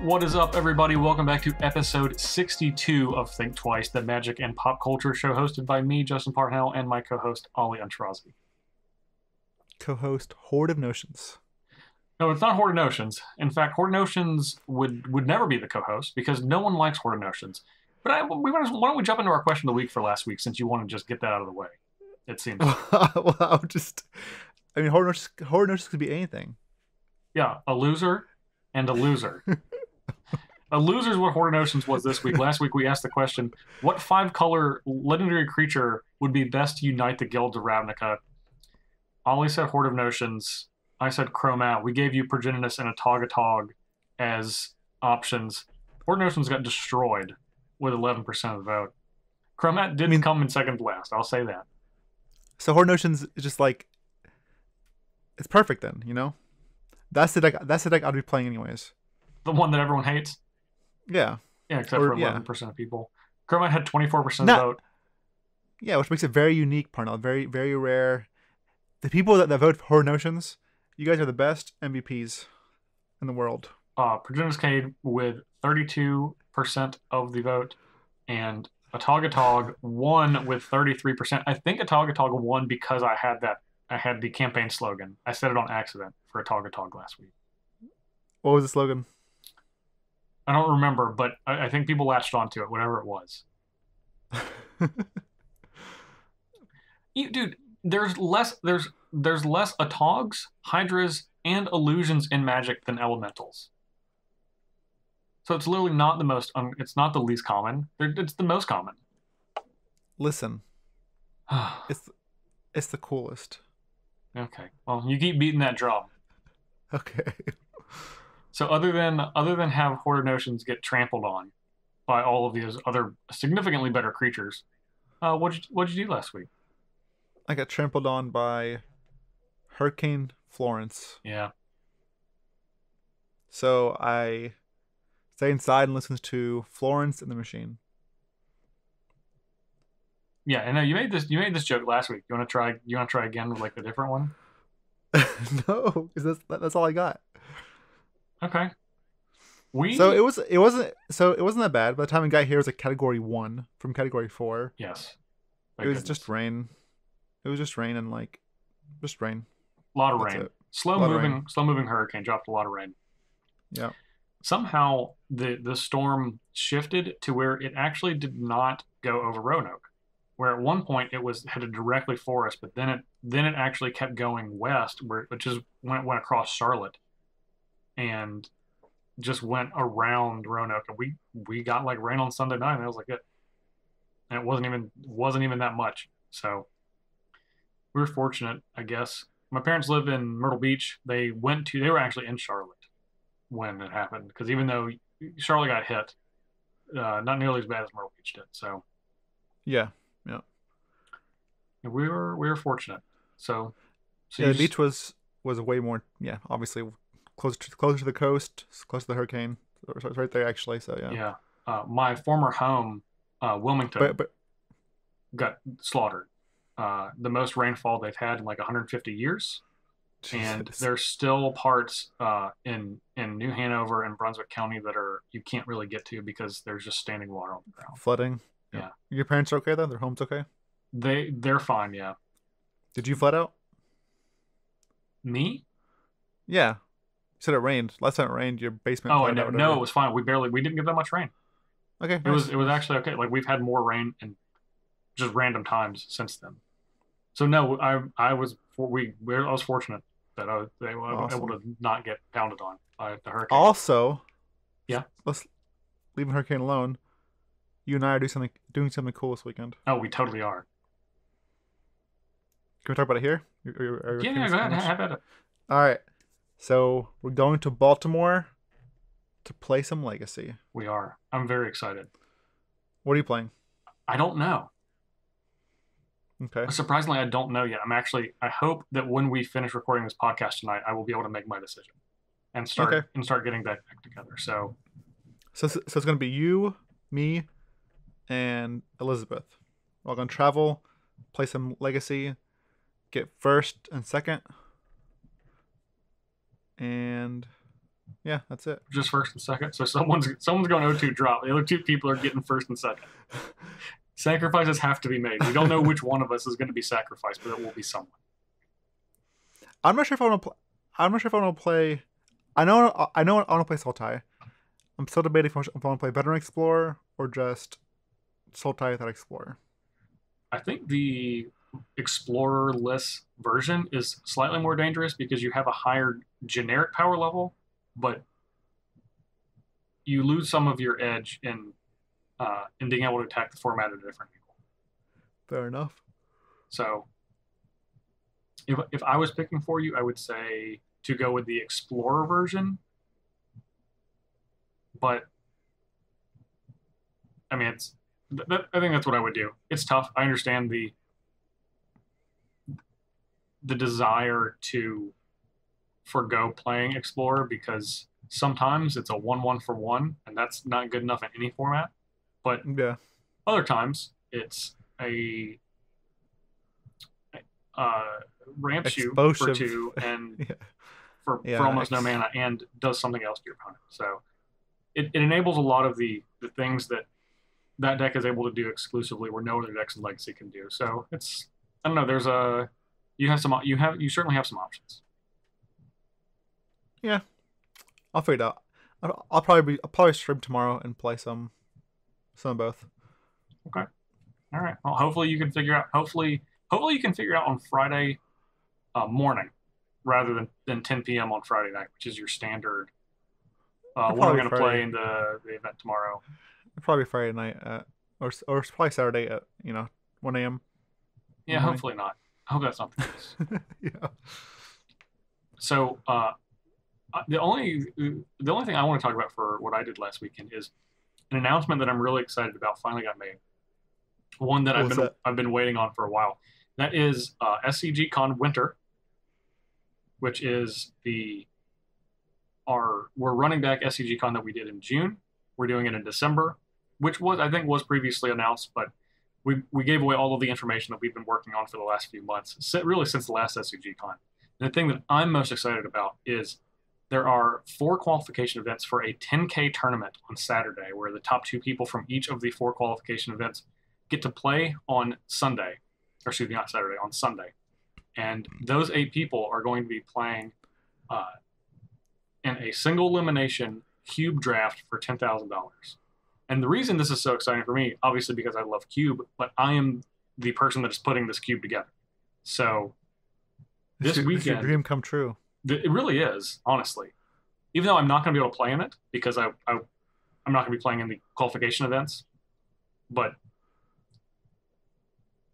What is up, everybody? Welcome back to episode 62 of Thinktwice, the magic and pop culture show hosted by me, Justin Parnell, and my co-host, Ali Aintrazi. Co-host Horde of Notions. No, it's not Horde of Notions. In fact, Horde of Notions would never be the co-host because no one likes Horde of Notions. But why don't we jump into our question of the week for last week, since you want to just get that out of the way? It seems. Well, Horde of Notions could be anything. Yeah, a loser and a loser. A loser is what Horde of Notions was this week. Last week we asked the question, what 5-color legendary creature would be best to unite the Guilds of Ravnica? Ollie said Horde of Notions. I said Chromat. We gave you Progenitus and a Togatog as options. Horde of Notions got destroyed with 11% of the vote. Chromat didn't come in second last. I'll say that. So Horde of Notions is just like, it's perfect then, you know? That's the deck I'd be playing anyways. The one that everyone hates? Yeah. Yeah, except for 11% of people. Chromat had 24% of the vote. Yeah, which makes it very unique, Parnell. Very, very rare. The people that vote for Horde of Notions, you guys are the best MVPs in the world. Progenitus came with 32% of the vote, and a Togatog won with 33%. I think a Togatog won because I had the campaign slogan. I said it on accident for a Togatog last week. What was the slogan? I don't remember, but I think people latched onto it, whatever it was. Dude, there's less Atogs, Hydras, and illusions in Magic than elementals. So it's literally not the most. It's not the least common. It's the most common. Listen, it's the coolest. Okay. Well, you keep beating that drum. Okay. So other than have Horde of Notions get trampled on by all of these other significantly better creatures, what'd you do last week? I got trampled on by Hurricane Florence. Yeah. So I stay inside and listen to Florence and the Machine. Yeah, and you made this joke last week. You want to try again with like the different one? No, because that's all I got. Okay. So it wasn't that bad. By the time we got here, it was like category 1 from category 4. Yes. It was just rain. It was just rain and just rain. A lot of rain. Slow moving hurricane dropped a lot of rain. Yeah. Somehow the storm shifted to where it actually did not go over Roanoke, where at one point it was headed directly for us, but then it actually kept going west, which is when it went across Charlotte, and just went around Roanoke, and we got like rain on Sunday night, and it was like it, and it wasn't even that much. So we were fortunate, I guess. My parents live in Myrtle Beach. They were actually in Charlotte when it happened, because even though Charlotte got hit, not nearly as bad as Myrtle Beach did. So yeah. We were fortunate. So yeah, the beach was way more. Yeah, obviously closer to the coast, close to the hurricane. So it's right there actually. So yeah. Yeah. My former home, Wilmington, got slaughtered. The most rainfall they've had in like 150 years. Jesus. And there's still parts in New Hanover and Brunswick County that you can't really get to because there's just standing water on the ground. Flooding. Yeah. Your parents are okay though? Their home's okay? They're fine, yeah. Did you flood out? Me? Yeah. You said it rained. Last time it rained, your basement. Oh, no, it was fine. We didn't get that much rain. Okay. It was actually okay. Like we've had more rain and just random times since then. So no, I was fortunate that they were able to not get pounded on by the hurricane. Also, yeah. Let's leave the hurricane alone. You and I are doing something cool this weekend. Oh, we totally are. Can we talk about it here? Yeah, go ahead. Have at it. All right. So we're going to Baltimore to play some Legacy. We are. I'm very excited. What are you playing? I don't know. Okay. Surprisingly, I don't know yet. I hope that when we finish recording this podcast tonight, I will be able to make my decision and start getting that back together. So it's going to be you, me, and Elizabeth. We're all going to travel, play some Legacy, get first and second, and Yeah, that's it. Just first and second. So someone's going 0-2 drop. The other two people are getting first and second. Sacrifices have to be made. We don't know which one of us is going to be sacrificed, but it will be someone. I'm not sure if I want to. I'm not sure if I want to play. I know I want to play Sultai. I'm still debating if I want to play Veteran Explorer or just Sultai without Explorer. I think the Explorer-less version is slightly more dangerous because you have a higher generic power level, but you lose some of your edge in being able to attack the format at a different angle. Fair enough. So if I was picking for you, I would say to go with the Explorer version. But I mean, I think that's what I would do. It's tough. I understand the desire to forgo playing Explorer because sometimes it's a 1-1 for 1, and that's not good enough in any format. But yeah, other times it's a ramps you for 2 and yeah. for almost no mana and does something else to your opponent. So it enables a lot of the things that deck is able to do exclusively where no other decks in Legacy can do. So it's, I don't know, you certainly have some options. Yeah, I'll figure it out. I'll probably stream tomorrow and play some of both. Okay. All right. Well, hopefully you can figure out. Hopefully you can figure out on Friday morning rather than 10 p.m. on Friday night, which is your standard. When we're going to play in the event tomorrow. Probably Friday night or probably Saturday at 1 a.m. Yeah, hopefully not. I hope that's not the case. Yeah. So the only thing I want to talk about for what I did last weekend is an announcement that I'm really excited about finally got made. One that I've been waiting on for a while. That is SCG Con Winter, which is we're running back SCG Con that we did in June. We're doing it in December, which I think was previously announced, but we gave away all of the information that we've been working on for the last few months, really since the last SCG Con. And the thing that I'm most excited about is there are 4 qualification events for a 10K tournament on Saturday, where the top 2 people from each of the 4 qualification events get to play on Sunday, or excuse me, not Saturday, on Sunday. And those 8 people are going to be playing in a single elimination cube draft for $10,000. And the reason this is so exciting for me, obviously because I love cube, but I am the person that is putting this cube together. So this weekend, it's your dream come true. It really is, honestly. Even though I'm not going to be able to play in it because I'm not going to be playing in the qualification events, but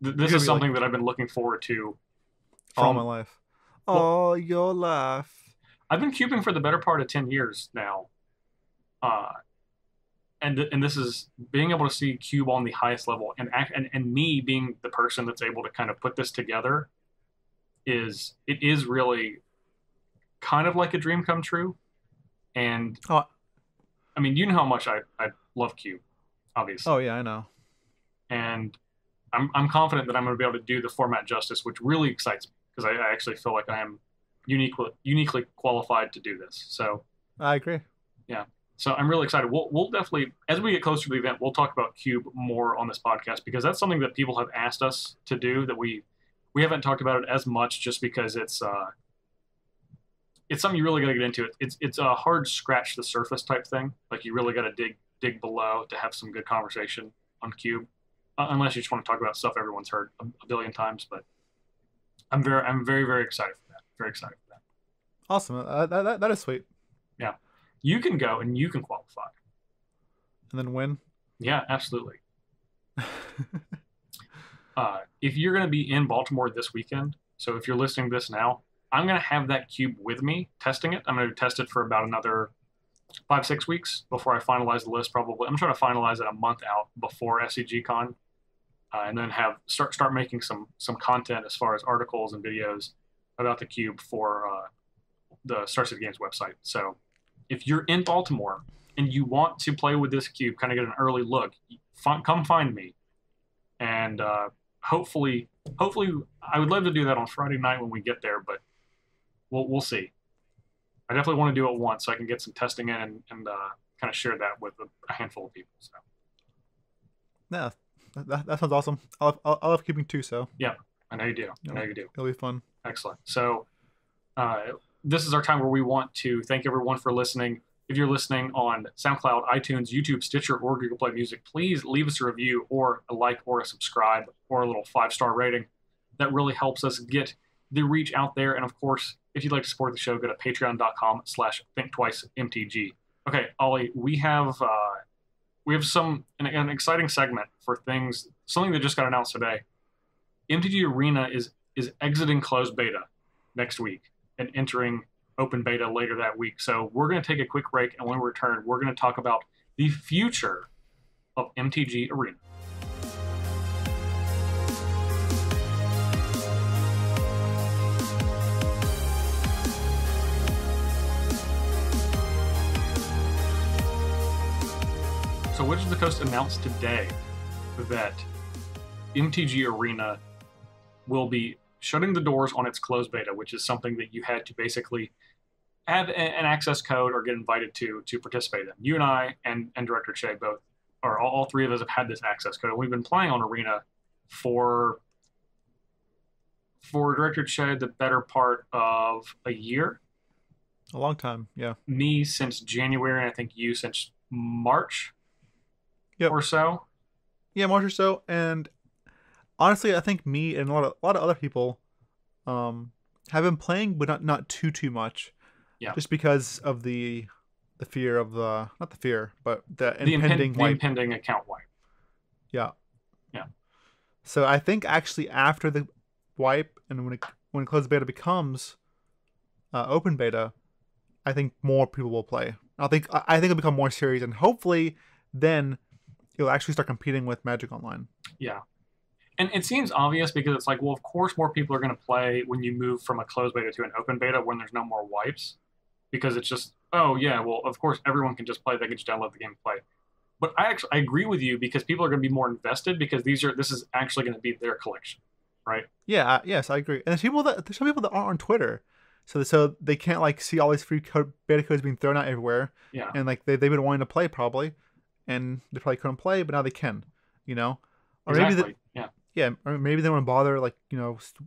this is something that I've been looking forward to all my life. All your life. I've been cubing for the better part of 10 years now. And this is being able to see cube on the highest level and me being the person that's able to kind of put this together is really kind of like a dream come true. And I mean, you know how much I love cube, obviously. Oh yeah, I know. And I'm confident that I'm going to be able to do the format justice, which really excites me because I actually feel like I am uniquely qualified to do this. So I agree. Yeah. So I'm really excited. We'll definitely, as we get closer to the event, we'll talk about cube more on this podcast because that's something that people have asked us to do that we haven't talked about it as much just because it's something you really got to get into. It's a hard scratch the surface type thing. Like you really got to dig below to have some good conversation on cube, unless you just want to talk about stuff everyone's heard a billion times. But I'm very, very excited for that. Very excited for that. Awesome. That is sweet. Yeah. You can go and you can qualify. And then win? Yeah, absolutely. If you're going to be in Baltimore this weekend, so if you're listening to this now, I'm going to have that cube with me testing it. I'm going to test it for about another 5-6 weeks before I finalize the list. Probably I'm trying to finalize it a month out before SCG Con, and then start making some content as far as articles and videos about the cube for the Star City Games website. So if you're in Baltimore and you want to play with this cube, kind of get an early look, come find me. And hopefully, I would love to do that on Friday night when we get there, but we'll see. I definitely want to do it once so I can get some testing in and kind of share that with a handful of people. So Yeah, that sounds awesome. I love keeping 2, so yeah, I know you do. I know you do. It'll be fun. Excellent. So this is our time where we want to thank everyone for listening. If you're listening on SoundCloud, iTunes, YouTube, Stitcher, or Google Play Music, please leave us a review or a like or a subscribe or a little 5-star rating. That really helps us get the reach out there. And of course, if you'd like to support the show, go to patreon.com/thinktwicemtg. Okay, Ollie, we have an exciting segment for something that just got announced today. MTG Arena is exiting closed beta next week and entering open beta later that week. So we're going to take a quick break, and when we return, we're going to talk about the future of MTG Arena. So Wizards of the Coast announced today that MTG Arena will be shutting the doors on its closed beta, which is something that you had to basically have an access code or get invited to participate in. You and I and Director Choi both, or all 3 of us have had this access code. And we've been playing on Arena for Director Choi the better part of a year. A long time, yeah. Me since January, and I think you since March or so. Yeah, March or so. And honestly, I think me and a lot of other people have been playing, but not too much. Yeah. Just because of the fear of not the fear, but the impending account wipe. Yeah. Yeah. So I think actually after the wipe and when closed beta becomes open beta, I think more people will play. I think it'll become more serious, and hopefully then it'll actually start competing with Magic Online. Yeah. And it seems obvious because it's like, well, of course more people are going to play when you move from a closed beta to an open beta when there's no more wipes. Because it's just, oh, yeah, well, of course everyone can just play. They can just download the game and play. But I agree with you because people are going to be more invested because this is actually going to be their collection, right? Yeah, yes, I agree. And there's some people that aren't on Twitter. So they can't like see all these free beta codes being thrown out everywhere. Yeah. And like they've been wanting to play probably. And they probably couldn't play, but now they can, Or exactly. Yeah, or maybe they don't want to bother, like,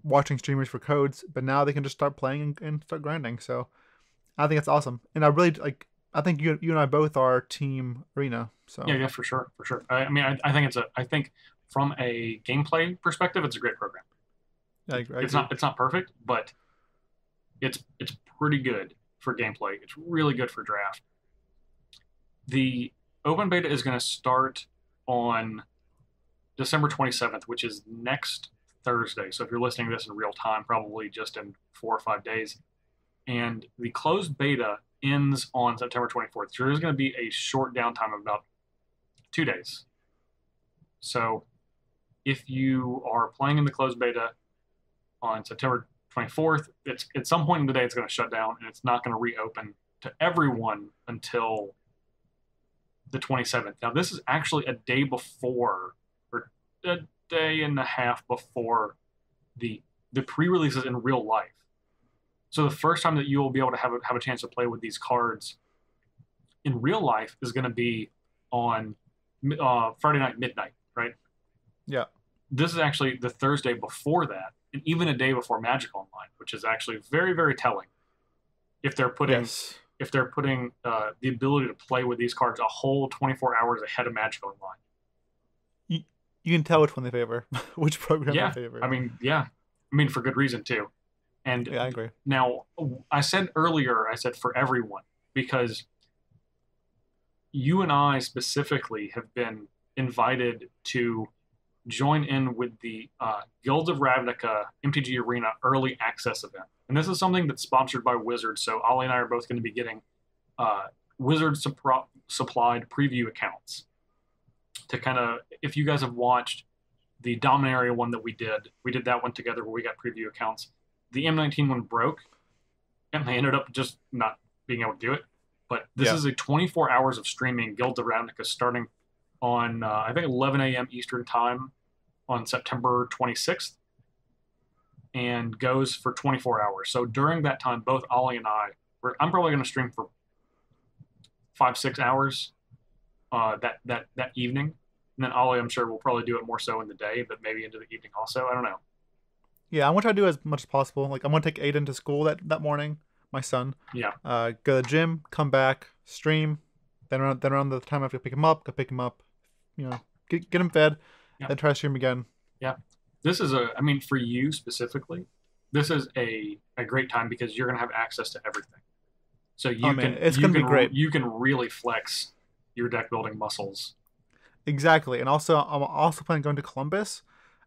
watching streamers for codes, but now they can just start playing and start grinding. So I think it's awesome. And I think you and I both are team Arena. So yeah, for sure. I mean, I think from a gameplay perspective, it's a great program. Yeah, I agree. It's not perfect, but it's pretty good for gameplay. It's really good for draft. The open beta is going to start on December 27th, which is next Thursday. So if you're listening to this in real time, probably just in 4 or 5 days. And the closed beta ends on September 24th. So there's going to be a short downtime of about 2 days. So if you are playing in the closed beta on September 24th, it's at some point in the day it's going to shut down and it's not going to reopen to everyone until the 27th. Now this is actually a day before, or a day and a half before the pre-releases in real life. So the first time that you will be able to have a chance to play with these cards in real life is going to be on Friday night midnight, right? Yeah. This is actually the Thursday before that, and even a day before Magic Online, which is actually very, very telling. If they're putting the ability to play with these cards a whole 24 hours ahead of Magic Online. You can tell which one they favor, which program they favor. I mean, for good reason too. And yeah, I agree. Now, I said for everyone, because you and I specifically have been invited to join in with the Guilds of Ravnica MTG Arena early access event. And this is something that's sponsored by Wizards, so Ali and I are both going to be getting Wizards supplied preview accounts to kind of, if you guys have watched the Dominaria one that we did that one together where we got preview accounts. The M19 one broke, and they ended up just not being able to do it. But this is a 24 hours of streaming Guilds of Ravnica starting on, I think, 11 a.m. Eastern Time on September 26th and goes for 24 hours. So during that time, both Ollie and I I'm probably going to stream for 5-6 hours that evening. And then Ollie, I'm sure, will probably do it more so in the day, but maybe into the evening also. I don't know. Yeah, I'm gonna try to do as much as possible. Like I'm gonna take Aiden to school that morning, my son. Yeah. Go to the gym, come back, stream. Then around the time I have to pick him up, go pick him up. You know, get him fed, Yeah. then try to stream again. Yeah. This is I mean, for you specifically, this is a great time because you're going to have access to everything. So it's gonna be great. You can really flex your deck building muscles. Exactly, and also I'm also planning on going to Columbus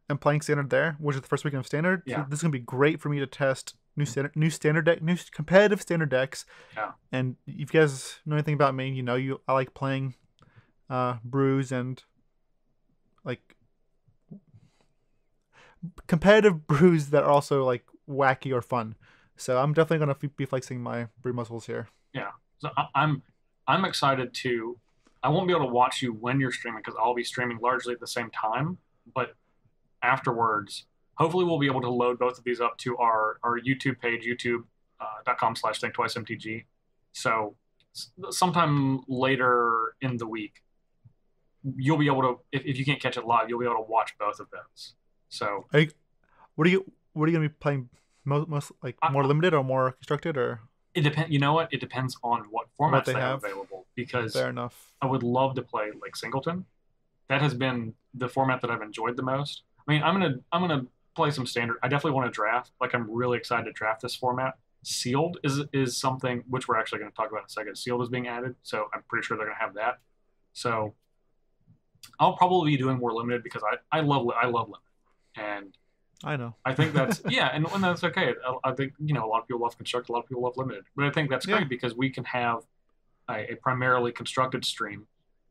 and playing standard there, which is the first weekend of standard. Yeah. So this is gonna be great for me to test new competitive standard decks. Yeah. And if you guys know anything about me, I like playing brews and like competitive brews that are also like wacky or fun. So I'm definitely gonna be flexing my brew muscles here. Yeah. So I'm excited to. I won't be able to watch you when you're streaming because I'll be streaming largely at the same time. But afterwards, hopefully we'll be able to load both of these up to our YouTube page, youtube.com/thinktwicemtg. So sometime later in the week, you'll be able to, if you can't catch it live, you'll be able to watch both of those. So what are you gonna be playing most like more limited or more constructed or? It depends. You know what? It depends on what formats they have available. Because fair enough. I would love to play like Singleton. That has been the format that I've enjoyed the most. I mean, I'm gonna play some standard. I definitely want to draft. Like I'm really excited to draft this format. Sealed is something which we're actually going to talk about in a second. Sealed is being added, so I'm pretty sure they're going to have that. So I'll probably be doing more limited because I love limited, and I know. I think that's yeah, and that's okay. I think a lot of people love constructed, a lot of people love limited, but I think that's great because we can have a primarily constructed stream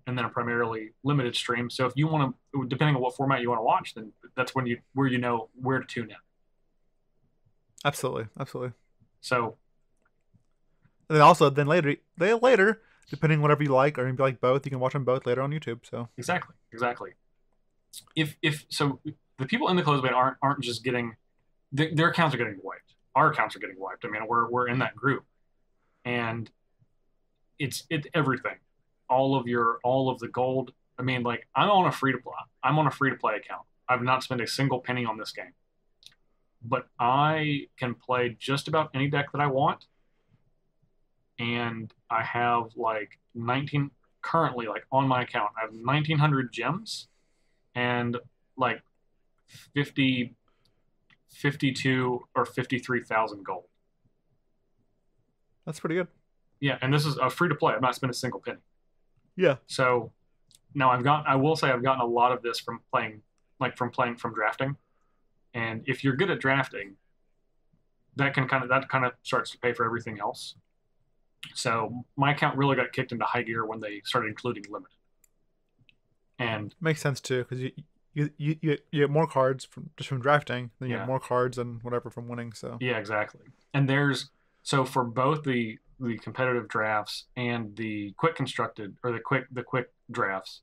and then a primarily limited stream. So if you want to, depending on what format you want to watch, then that's where you know where to tune in. Absolutely. So, and then also later, depending on whatever you like, or if you like both, you can watch them both later on YouTube. So exactly. If so, the people in the closed beta aren't just getting their accounts are getting wiped. Our accounts are getting wiped. I mean, we're in that group, and it's everything. All of the gold. I mean, like I'm on a free to play account. I've not spent a single penny on this game, but I can play just about any deck that I want, and I have like 19 currently like on my account. I have 1,900 gems, and like 52 or 53,000 gold. That's pretty good. Yeah, and this is a free to play. I've not spent a single penny. Yeah. So now I will say I've gotten a lot of this from from drafting. And if you're good at drafting, that kind of starts to pay for everything else. So my account really got kicked into high gear when they started including limited. And makes sense too, because you get more cards from drafting, then you get more cards and whatever from winning. So yeah, exactly. And so for both the competitive drafts and the quick constructed or the quick drafts,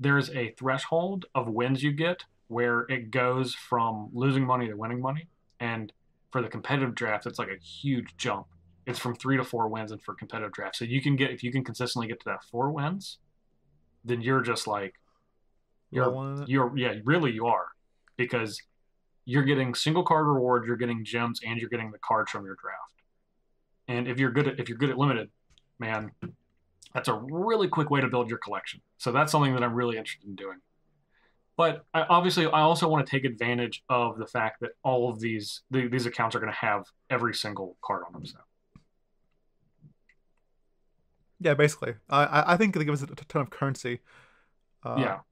there's a threshold of wins you get where it goes from losing money to winning money. And for the competitive draft, it's like a huge jump. It's from 3 to 4 wins, and for competitive draft, so if you can consistently get to that 4 wins, then you're just like really you are, because you're getting single card rewards, you're getting gems, and you're getting the cards from your draft. And if you're good at limited, man, that's a really quick way to build your collection. So that's something that I'm really interested in doing. But I also want to take advantage of the fact that all of these accounts are going to have every single card on them. So. Yeah, basically, I think they give us a ton of currency.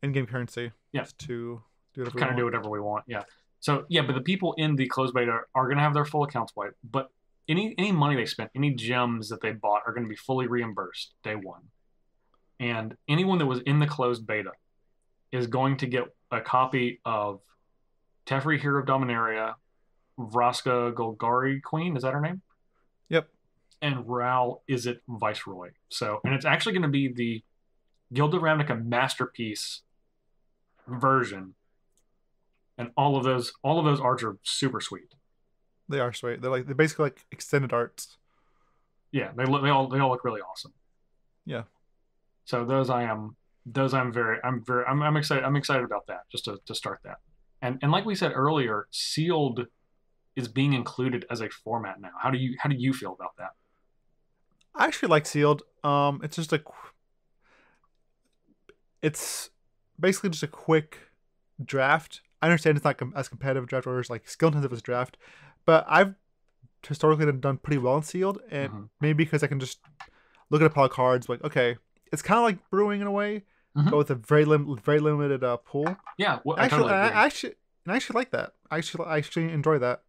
In-game currency. Yeah. To do whatever we want. Yeah. So yeah, but the people in the closed beta are going to have their full accounts wiped, but any money they spent, any gems that they bought are going to be fully reimbursed day one. And anyone that was in the closed beta is going to get a copy of Teferi, Hero of Dominaria, Vraska Golgari Queen, is that her name? Yep. And Ral Izzet Viceroy. So, and it's actually going to be the Guild of Ravnica Masterpiece version. And all of those arts are super sweet. They are sweet. They're basically like extended arts. Yeah, they all look really awesome. Yeah. So I'm excited about that, just to start that. And like we said earlier, sealed is being included as a format now. How do you feel about that? I actually like sealed. It's just it's basically just a quick draft. I understand it's not as competitive draft or as like skill intensive as draft, but I've historically done pretty well in sealed, and Hmm. maybe because I can just look at a pile of cards, like okay, it's kind of like brewing in a way, but Hmm. with a very limited pool. Yeah, well, I Actually, totally agree. I actually like that. I actually enjoy that.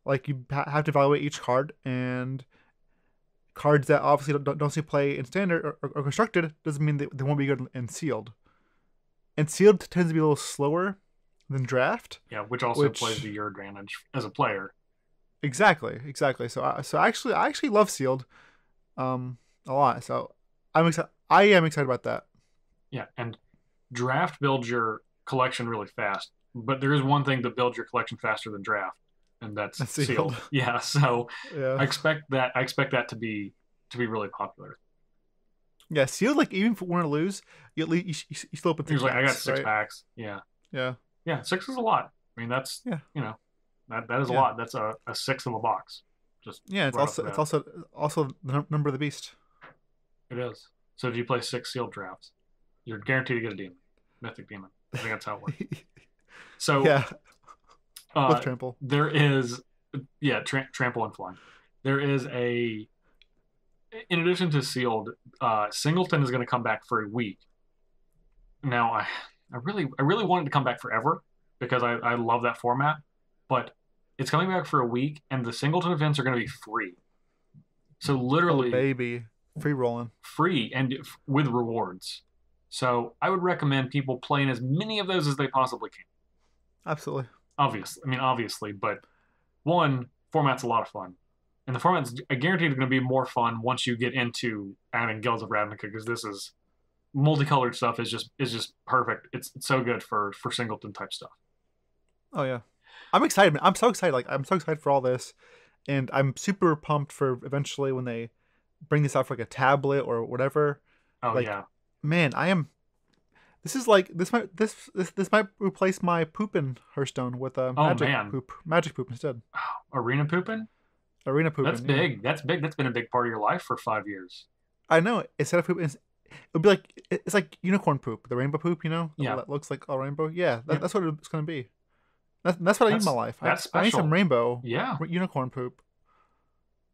Like you have to evaluate each card, and cards that obviously don't see play in standard or constructed doesn't mean they won't be good in sealed. And sealed tends to be a little slower than draft, Yeah, which also plays to which your advantage as a player. exactly. So I actually love sealed a lot. So I'm excited. I am excited about that. Yeah, and draft builds your collection really fast, but there is one thing that builds your collection faster than draft, and that's That's sealed. sealed. Yeah, so Yeah. I expect that to be really popular. Yeah, sealed. Like even if we win or lose, you at least you still open He was six like, I got packs, six right? packs. Yeah, Yeah. yeah, six is a lot. I mean, Yeah. you know that is a Yeah. lot. That's a sixth of a box, just Yeah. right off the It's bat. also the number of the beast. It is. So if you play six sealed drafts, you're guaranteed to get a demon, mythic demon. I think that's how it works. So Yeah. With trample. there is, yeah, trample and flying. There is in addition to sealed, Singleton is going to come back for a week. Now, I really wanted to come back forever because I love that format, but it's coming back for a week, and the Singleton events are going to be free. So Oh literally baby, free rolling. free and with rewards. So I would recommend people playing as many of those as they possibly can. Absolutely. Obviously, but one, format's a lot of fun. And the format's I guarantee it's going to be more fun once you get into adding Guilds of Ravnica because this is multicolored stuff is just perfect. It's so good for singleton type stuff. Oh yeah, I'm excited. Man. I'm so excited. Like I'm so excited for all this, and I'm super pumped for eventually when they bring this out for like a tablet or whatever. Oh Like, yeah. man, I am. This is like this might replace my poop in Hearthstone with a Oh man. magic poop instead. Arena pooping? Arena That's pooping. Yeah, big. That's big. That's been a big part of your life for 5 years. I know. Instead of poop, it'll be like it's like unicorn poop, the rainbow poop. Yeah. That looks like a rainbow. Yeah, Yeah. that's what it's gonna be. That's what I need in my That's life. that's I need some special. rainbow Yeah. unicorn poop.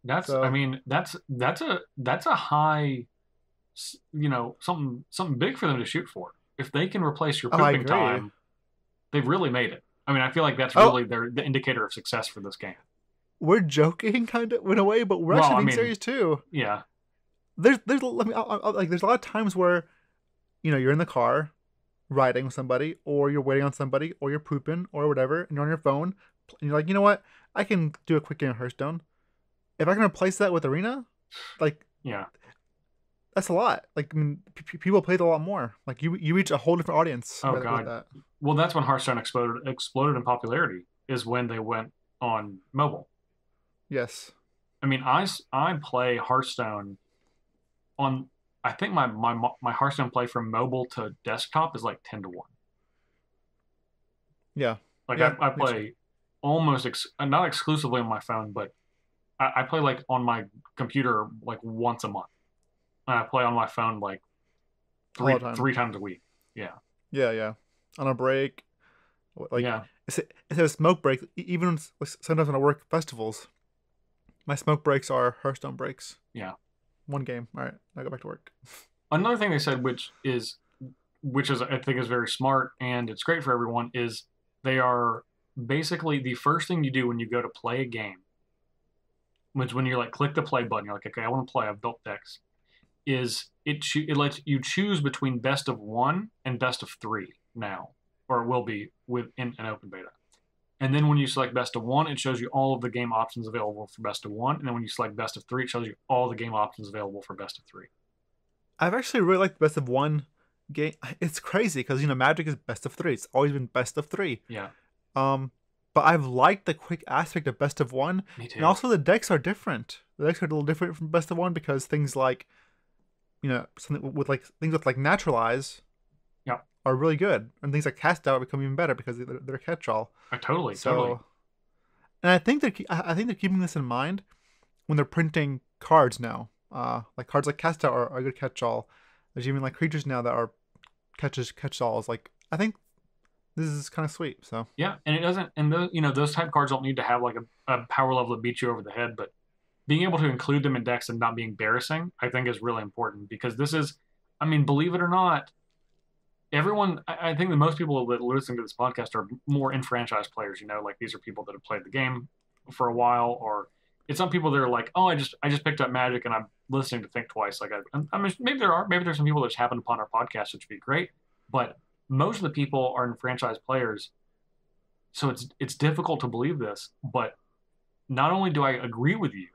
I So mean, that's a high, something big for them to shoot for. If they can replace your oh, I pooping agree. time, they've really made it. I mean, I feel like that's Oh, really the indicator of success for this game. we're joking kind of in a way, but we're Well, actually I being mean, serious too. yeah. Let me like there's a lot of times where you're in the car riding with somebody, or you're waiting on somebody, or you're pooping or whatever, and you're on your phone, and you're like, you know what, I can do a quick game of Hearthstone. If I can replace that with Arena, like Yeah. that's a lot. Like I mean, people play it a lot more. Like you reach a whole different audience Oh with God. that. Well, that's when Hearthstone exploded in popularity. Is when they went on mobile. Yes. I mean, I play Hearthstone on. I think my Hearthstone play from mobile to desktop is like 10 to 1. Yeah. Like Yeah. I Makes sense. play almost not exclusively on my phone, but I play like on my computer like once a month. And I play on my phone like All three the time. three times a week. Yeah. Yeah. Yeah. On a break, like Yeah. it's a smoke break. Even sometimes when I work festivals, my smoke breaks are Hearthstone breaks. Yeah. One game. All right, I go back to work. Another thing they said, which is I think is very smart and it's great for everyone, is they are basically the first thing you do when you go to play a game, which when you're like click the play button, you're like, okay, I want to play. I've built decks. Is it lets you choose between best of one and best of three now, or it will be within an open beta. And then when you select best of one, it shows you all of the game options available for best of one. And then when you select best of three, it shows you all the game options available for best of three. I've actually really liked the best of one game. It's crazy because Magic is best of three. It's always been best of three. Yeah, Um, but I've liked the quick aspect of best of one, me and too. also the decks are different. the decks are a little different from best of one because things like, something with like things with like naturalize Yeah, are really good, and things like cast out become even better because they're catch all. totally, totally. So, and I think they're keeping this in mind when they're printing cards now. Like cards like cast out are a good catch all. There's even like creatures now that are catch alls. Like I think this is kind of sweet. So Yeah, and it doesn't, and those type cards don't need to have like a power level that beats you over the head, but being able to include them in decks and not be embarrassing, I think, is really important because this is, I mean, believe it or not, I think that most people that listen to this podcast are more enfranchised players. Like these are people that have played the game for a while, or it's some people that are like, oh, I just picked up Magic and I'm listening to Thinktwice. Like I mean, maybe there's some people that just happened upon our podcast, which would be great, but most of the people are enfranchised players, so it's difficult to believe this. But not only do I agree with you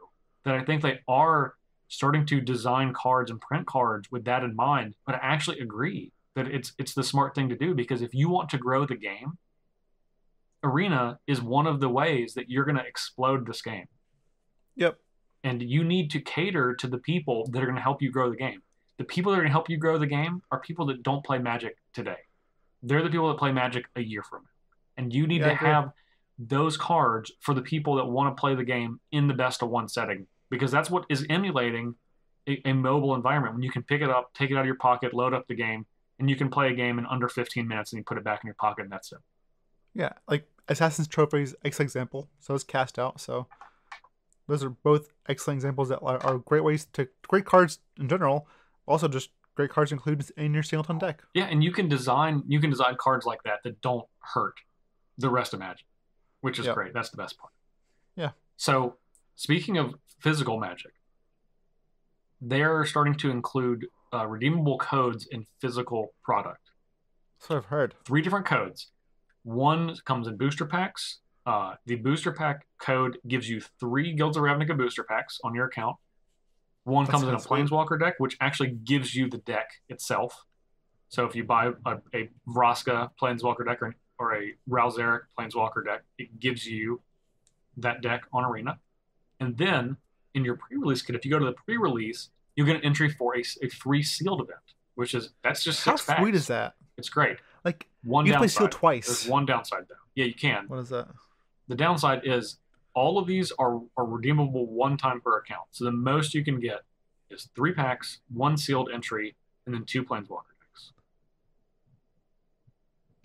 that I think they are starting to design cards and print cards with that in mind, but I actually agree that it's the smart thing to do because if you want to grow the game, Arena is one of the ways that you're going to explode this game. yep, And you need to cater to the people that are going to help you grow the game. The people that are going to help you grow the game are people that don't play Magic today. They're the people that play Magic a year from now. And you need yeah, I to agree. have those cards for the people that want to play the game in the best of one setting because that's what is emulating a mobile environment when you can pick it up, take it out of your pocket, load up the game, and you can play a game in under 15 minutes and you put it back in your pocket and that's it. Yeah, like Assassin's Trophies, excellent example. So is Cast Out. So those are both excellent examples that are great ways to great cards in general. Also, just great cards included in your singleton deck. Yeah, and you can design cards like that that don't hurt the rest of Magic, which is Yep. great. That's the best part. Yeah. So, speaking of physical Magic, they're starting to include redeemable codes in physical product. That's what I've heard. 3 different codes. One comes in booster packs. The booster pack code gives you 3 Guilds of Ravnica booster packs on your account. One That's comes in a kinda sweet. Planeswalker deck, which actually gives you the deck itself. So if you buy a Vraska Planeswalker deck or a Ralzeric Planeswalker deck, it gives you that deck on Arena. And then in your pre-release kit, if you go to the pre-release, you get an entry for a free sealed event, that's just How 6 packs. sweet is that? It's great. Like One you can play downside. Seal twice. There's one downside though. Yeah, you can. What is that? The downside is all of these are redeemable one time per account. So the most you can get is 3 packs, 1 sealed entry, and then 2 Planeswalker decks.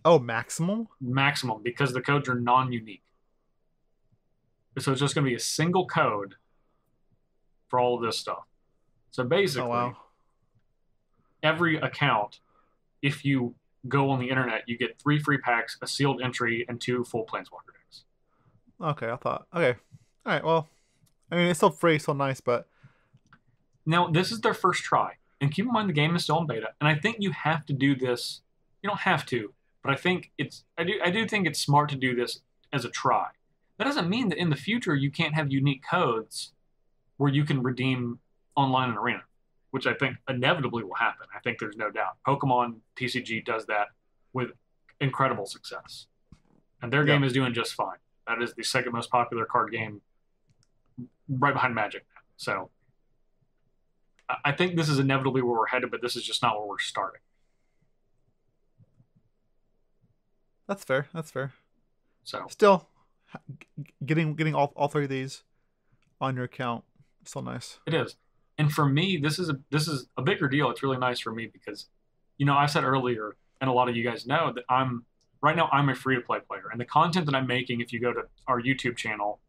Oh, maximum? Maximum, because the codes are non-unique. So it's just going to be a single code for all of this stuff. So basically, Oh wow. every account, if you go on the internet, you get 3 free packs, a sealed entry, and 2 full Planeswalker decks. Okay, I thought. Okay. All right. Well, I mean, it's still free, still nice, but Now, this is their first try. And keep in mind the game is still in beta. And I think you have to do this. You don't have to, but I do think it's smart to do this as a try. That doesn't mean that in the future you can't have unique codes where you can redeem online in Arena, which I think inevitably will happen. I think there's no doubt. Pokemon TCG does that with incredible success. And their game is doing just fine. That is the second most popular card game right behind Magic. So I think this is inevitably where we're headed, but this is just not where we're starting. that's fair. That's fair. So Still, getting all 3 of these on your account, still nice. it is. And for me, this is a bigger deal. It's really nice for me because, I said earlier, and a lot of you guys know that right now I'm a free to play player. And the content that I'm making, if you go to our YouTube channel,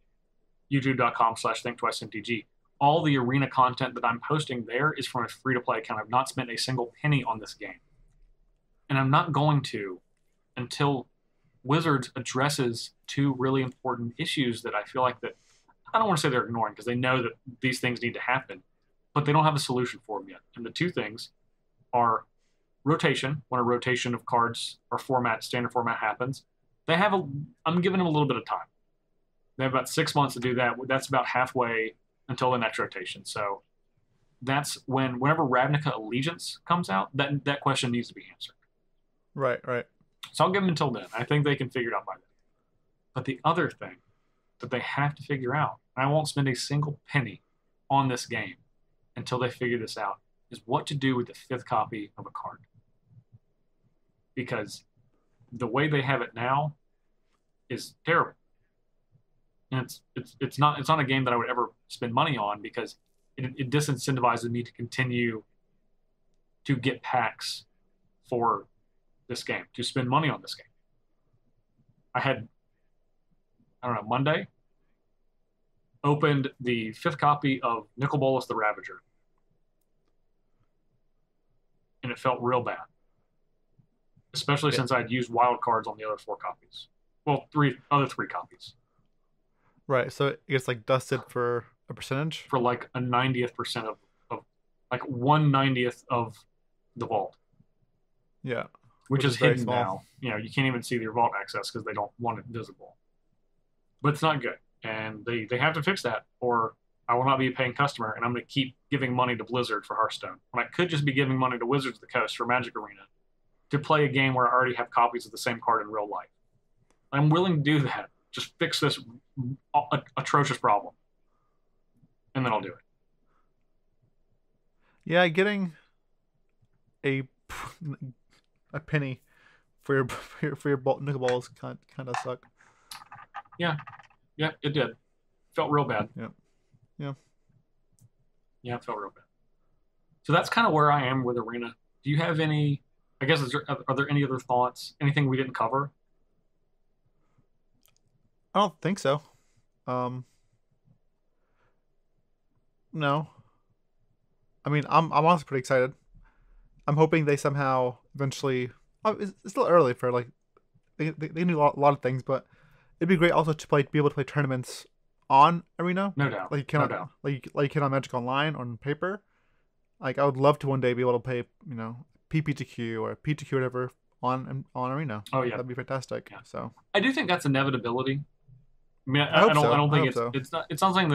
youtube.com/thinktwicemtg, all the Arena content that I'm posting there is from a free to play account. I've not spent a single penny on this game. And I'm not going to until Wizards addresses 2 really important issues that I feel like that I don't want to say they're ignoring because they know that these things need to happen, but they don't have a solution for them yet. And the 2 things are rotation, when a rotation of cards or standard format happens. I'm giving them a little bit of time. They have about 6 months to do that. That's about halfway until the next rotation. So that's whenever Ravnica Allegiance comes out, that question needs to be answered. Right. Right. So I'll give them until then. I think they can figure it out by then. But the other thing that they have to figure out, and I won't spend a single penny on this game until they figure this out is what to do with the 5th copy of a card. Because the way they have it now is terrible. And it's not a game that I would ever spend money on because it disincentivizes me to continue to get packs for this game, to spend money on this game. I had, I don't know, Monday, opened the 5th copy of Nicol Bolas the Ravager. And it felt real bad. Especially since I'd used wild cards on the other 4 copies. Well, other three copies. Right, so it gets like dusted for a percentage? For like a 90th% of like 1/90th of the vault. Yeah. Which is hidden small. now. You know, you can't even see their vault access because they don't want it visible. But it's not good. And they have to fix that, or I will not be a paying customer, and I'm going to keep giving money to Blizzard for Hearthstone. When I could just be giving money to Wizards of the Coast for Magic Arena to play a game where I already have copies of the same card in real life. I'm willing to do that. Just fix this atrocious problem. And then I'll do it. Yeah, getting a penny for your Nicol Bolas kind of suck. Yeah, it did. Felt real bad. Yeah, it felt real bad. So that's kind of where I am with Arena. Do you have any? I guess are there any other thoughts? Anything we didn't cover? I don't think so. No. I mean, I'm honestly pretty excited. I'm hoping they somehow eventually. It's still early for like they can do a lot of things, but it'd be great also to be able to play tournaments on Arena. No doubt. Like you can like you can on Magic Online on paper. Like I would love to one day be able to play PPTQ or PTQ or whatever on Arena. Oh yeah, that'd be fantastic. Yeah. So I do think that's inevitability. I mean, I don't think so. it's not something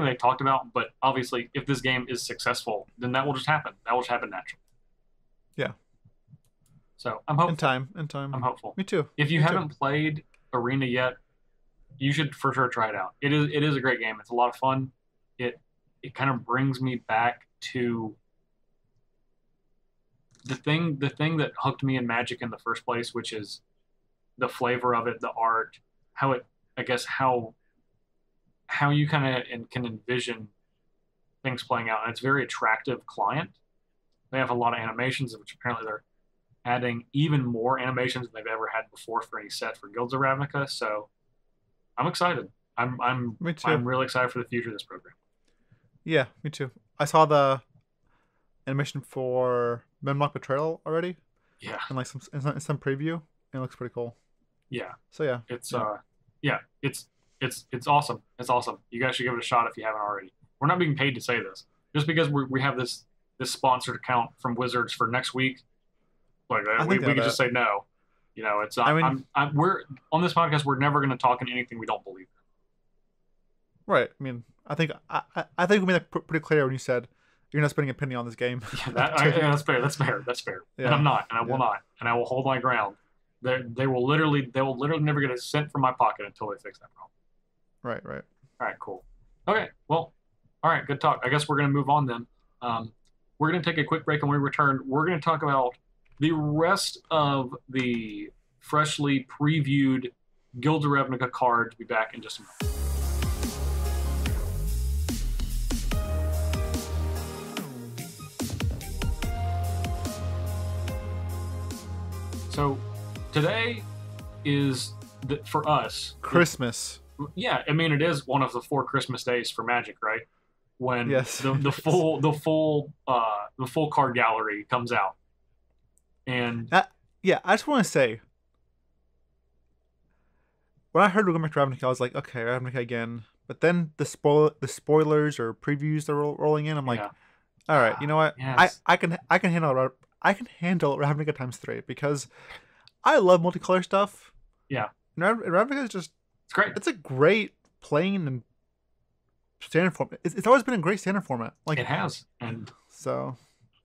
they talked about, but obviously, if this game is successful, then that will just happen. That will just happen naturally. Yeah. So I'm hopeful. In time. I'm hopeful. Me too. If you haven't played Arena yet, you should for sure try it out. It is a great game. It's a lot of fun. It kind of brings me back to the thing that hooked me in Magic in the first place, which is the flavor of it, the art, how you kind of can envision things playing out. And it's a very attractive client. They have a lot of animations, which apparently they're adding even more animations than they've ever had before for any set for Guilds of Ravnica. So I'm excited. I'm really excited for the future of this program. Yeah, me too. I saw the animation for Memlock Betrayal already. Yeah. And like some preview. It looks pretty cool. Yeah. So yeah. It's it's awesome. It's awesome. You guys should give it a shot if you haven't already. We're not being paid to say this. Just because we have this sponsored account from Wizards for next week, like we can just say no. You know, it's not. We're on this podcast. We're never going to talk in anything we don't believe in. Right. I mean, I think we made that pretty clear when you said you're not spending a penny on this game. Yeah, that's fair. That's fair. Yeah. And I'm not, and I will not, and I will hold my ground. They will literally never get a cent from my pocket until they fix that problem. Right. All right, cool. Okay, well, all right, good talk. I guess we're going to move on then. We're going to take a quick break, and when we return, we're going to talk about the rest of the freshly previewed Guilds of Ravnica card. To be back in just a moment. So today is for us Christmas. Yeah, I mean it is one of the 4 Christmas days for Magic, right? When the full card gallery comes out, and I just want to say, when I heard we're going back to Ravnica, I was like, okay, Ravnica again. But then the spoilers or previews that are rolling in, I'm like, all right, you know what? Yes. I can handle Ravnica ×3 because I love multicolor stuff. Yeah, and Ravnica is just it's great. It's a great plain and standard format. It's always been a great standard format. Like it has, and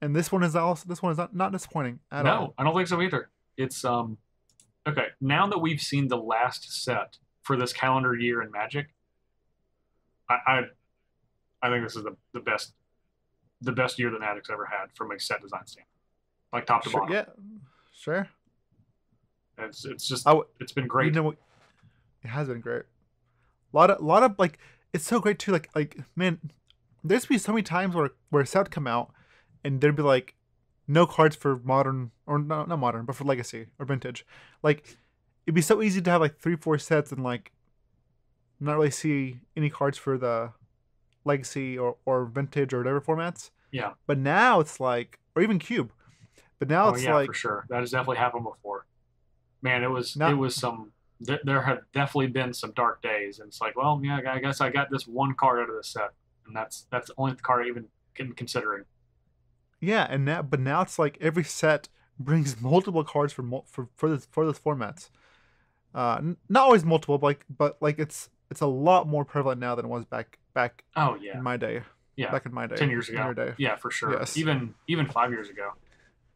this one is not disappointing at all. No, I don't think so either. It's okay. Now that we've seen the last set for this calendar year in Magic, I I think this is the best year that Magic's ever had from a set design standpoint, like top to Sure, bottom. yeah, sure. It's just I, it's been great. you know, it has been great. A lot of like, it's so great too. Like man, there's be so many times where a set would come out, and there'd be like no cards for modern, or not modern, but for legacy or vintage. Like it'd be so easy to have like 3-4 sets and like not really see any cards for the legacy or vintage or whatever formats. Yeah. But now it's like, or even cube. But now Oh it's yeah, like, for sure. That has definitely happened before. Man, it not was some. There have definitely been some dark days, and it's like, well, yeah, I guess I got this one card out of this set, and that's the only card I even considering. yeah, and now it's like every set brings multiple cards for those formats. Not always multiple, but like it's a lot more prevalent now than it was back Oh yeah, in my day. yeah. Back in my day. 10 years In ago, your day. yeah, for sure. Yes. Even 5 years ago,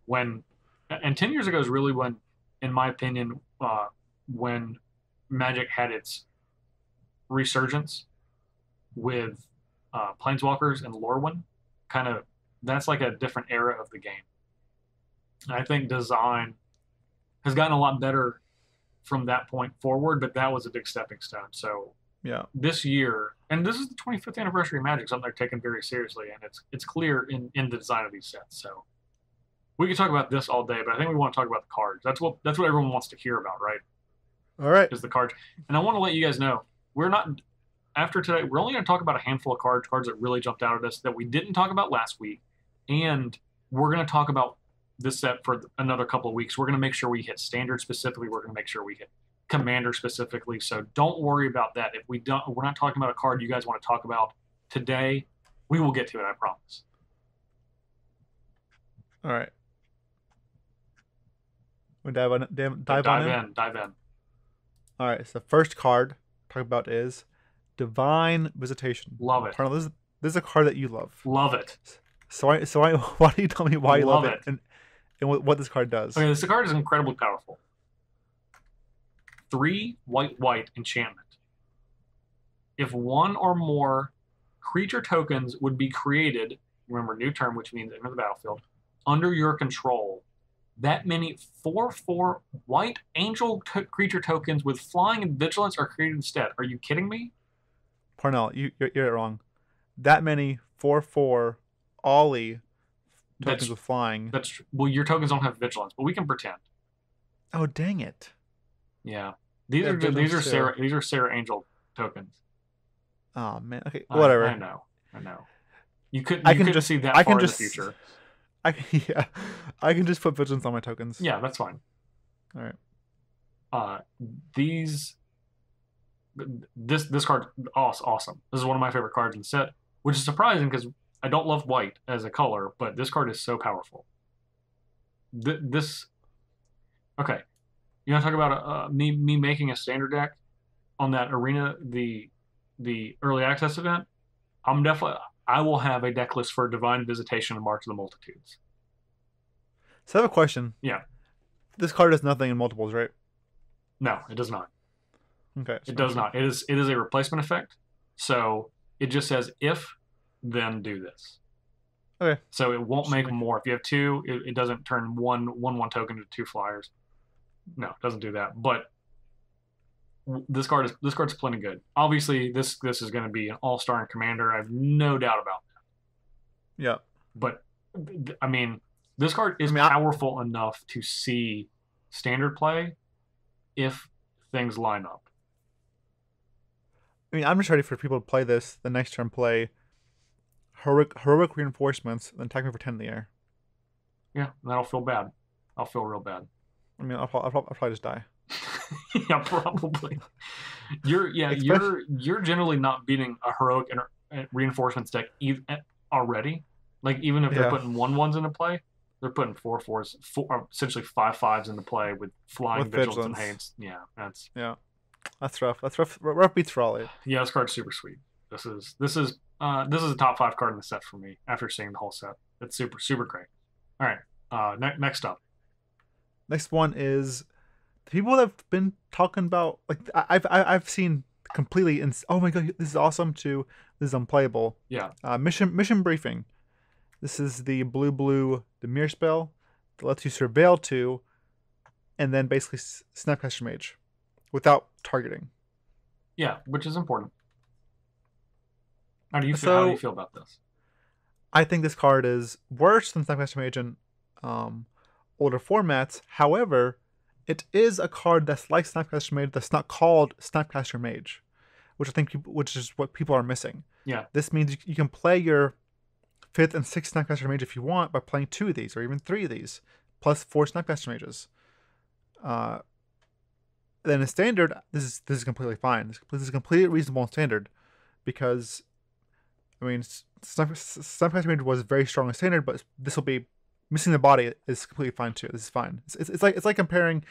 when and 10 years ago is really when, in my opinion, when Magic had its resurgence with Planeswalkers and Lorwyn. Kind of, that's like a different era of the game. And I think design has gotten a lot better from that point forward, but that was a big stepping stone. So Yeah. this year, and this is the 25th anniversary of Magic, something they're taking very seriously, and it's clear in the design of these sets. So we could talk about this all day, but I think we want to talk about the cards. That's what everyone wants to hear about, right? All right. Is the cards. And I want to let you guys know, we're not, after today, we're only going to talk about a handful of cards that really jumped out at us that we didn't talk about last week. And we're going to talk about this set for another couple of weeks. We're going to make sure we hit standard specifically. We're going to make sure we hit commander specifically. So don't worry about that. If we're not talking about a card you guys want to talk about today, we will get to it, I promise. All right. We dive on in. Dive in. All right. So the first card to talk about is Divine Visitation. Love it. Colonel, this is a card that you love. Love it. So why do you tell me why you love it and what this card does? Okay, this card is incredibly powerful. 3 white enchantment. If one or more creature tokens would be created, remember new term, which means enter the battlefield, under your control, that many 4/4 white angel creature tokens with flying and vigilance are created instead. Are you kidding me? Parnell, you're wrong. That many 4/4 Ali tokens with flying. Well, your tokens don't have vigilance, but we can pretend. Oh dang it! Yeah, these are Sarah Angel tokens. Oh man. Okay, whatever. I know. You couldn't just see that far in the future. I can just put vigilance on my tokens. Yeah, that's fine. All right. This card awesome. This is one of my favorite cards in the set, which is surprising because I don't love white as a color, but this card is so powerful. Okay. You want to talk about me making a standard deck on that arena, the early access event? I will have a deck list for Divine Visitation and March of the Multitudes. So I have a question. Yeah. This card does nothing in multiples, right? No, it does not. Okay. It does not. It is a replacement effect. So it just says if, then do this. Okay. So it won't make more. If you have 2, it doesn't turn one token into 2 flyers. No, it doesn't do that. But this card's plenty good. Obviously, this is going to be an all-star in Commander. I have no doubt about that. Yeah. But I mean, this card is powerful enough to see standard play if things line up. I mean, I'm just ready for people to play this the next turn, play heroic reinforcements, then attack me for 10 in the air. Yeah, that'll feel bad. I'll feel real bad. I mean, I'll probably just die. Yeah, probably. You're generally not beating a heroic reinforcements deck already. Like even if they're putting 1/1s into play, they're putting 4/4s, essentially 5/5s into play with flying, with vigilance and haste. Yeah, that's rough. That's rough. Rough beats for Ollie. Yeah, this card's super sweet. This is a top 5 card in the set for me after seeing the whole set. It's super great. All right, next up. Next one is the people that have been talking about, like I've seen completely, oh my god, this is awesome, to This is unplayable. Yeah. Mission briefing. This is the blue Demir spell that lets you surveil 2, and then basically Snapcaster Mage without targeting. Yeah, which is important. How do you feel about this? I think this card is worse than Snapcaster Mage in older formats. However, it is a card that's like Snapcaster Mage that's not called Snapcaster Mage, which is what people are missing. Yeah. This means you can play your 5th and 6th Snapcaster Mage if you want by playing 2 of these or even 3 of these, plus 4 Snapcaster Mages. Then in Standard, this is completely fine. This is completely reasonable in Standard, because I mean, Snapcaster Mage was very strong in Standard, but this will be missing the body is completely fine too. This is fine. It's like comparing,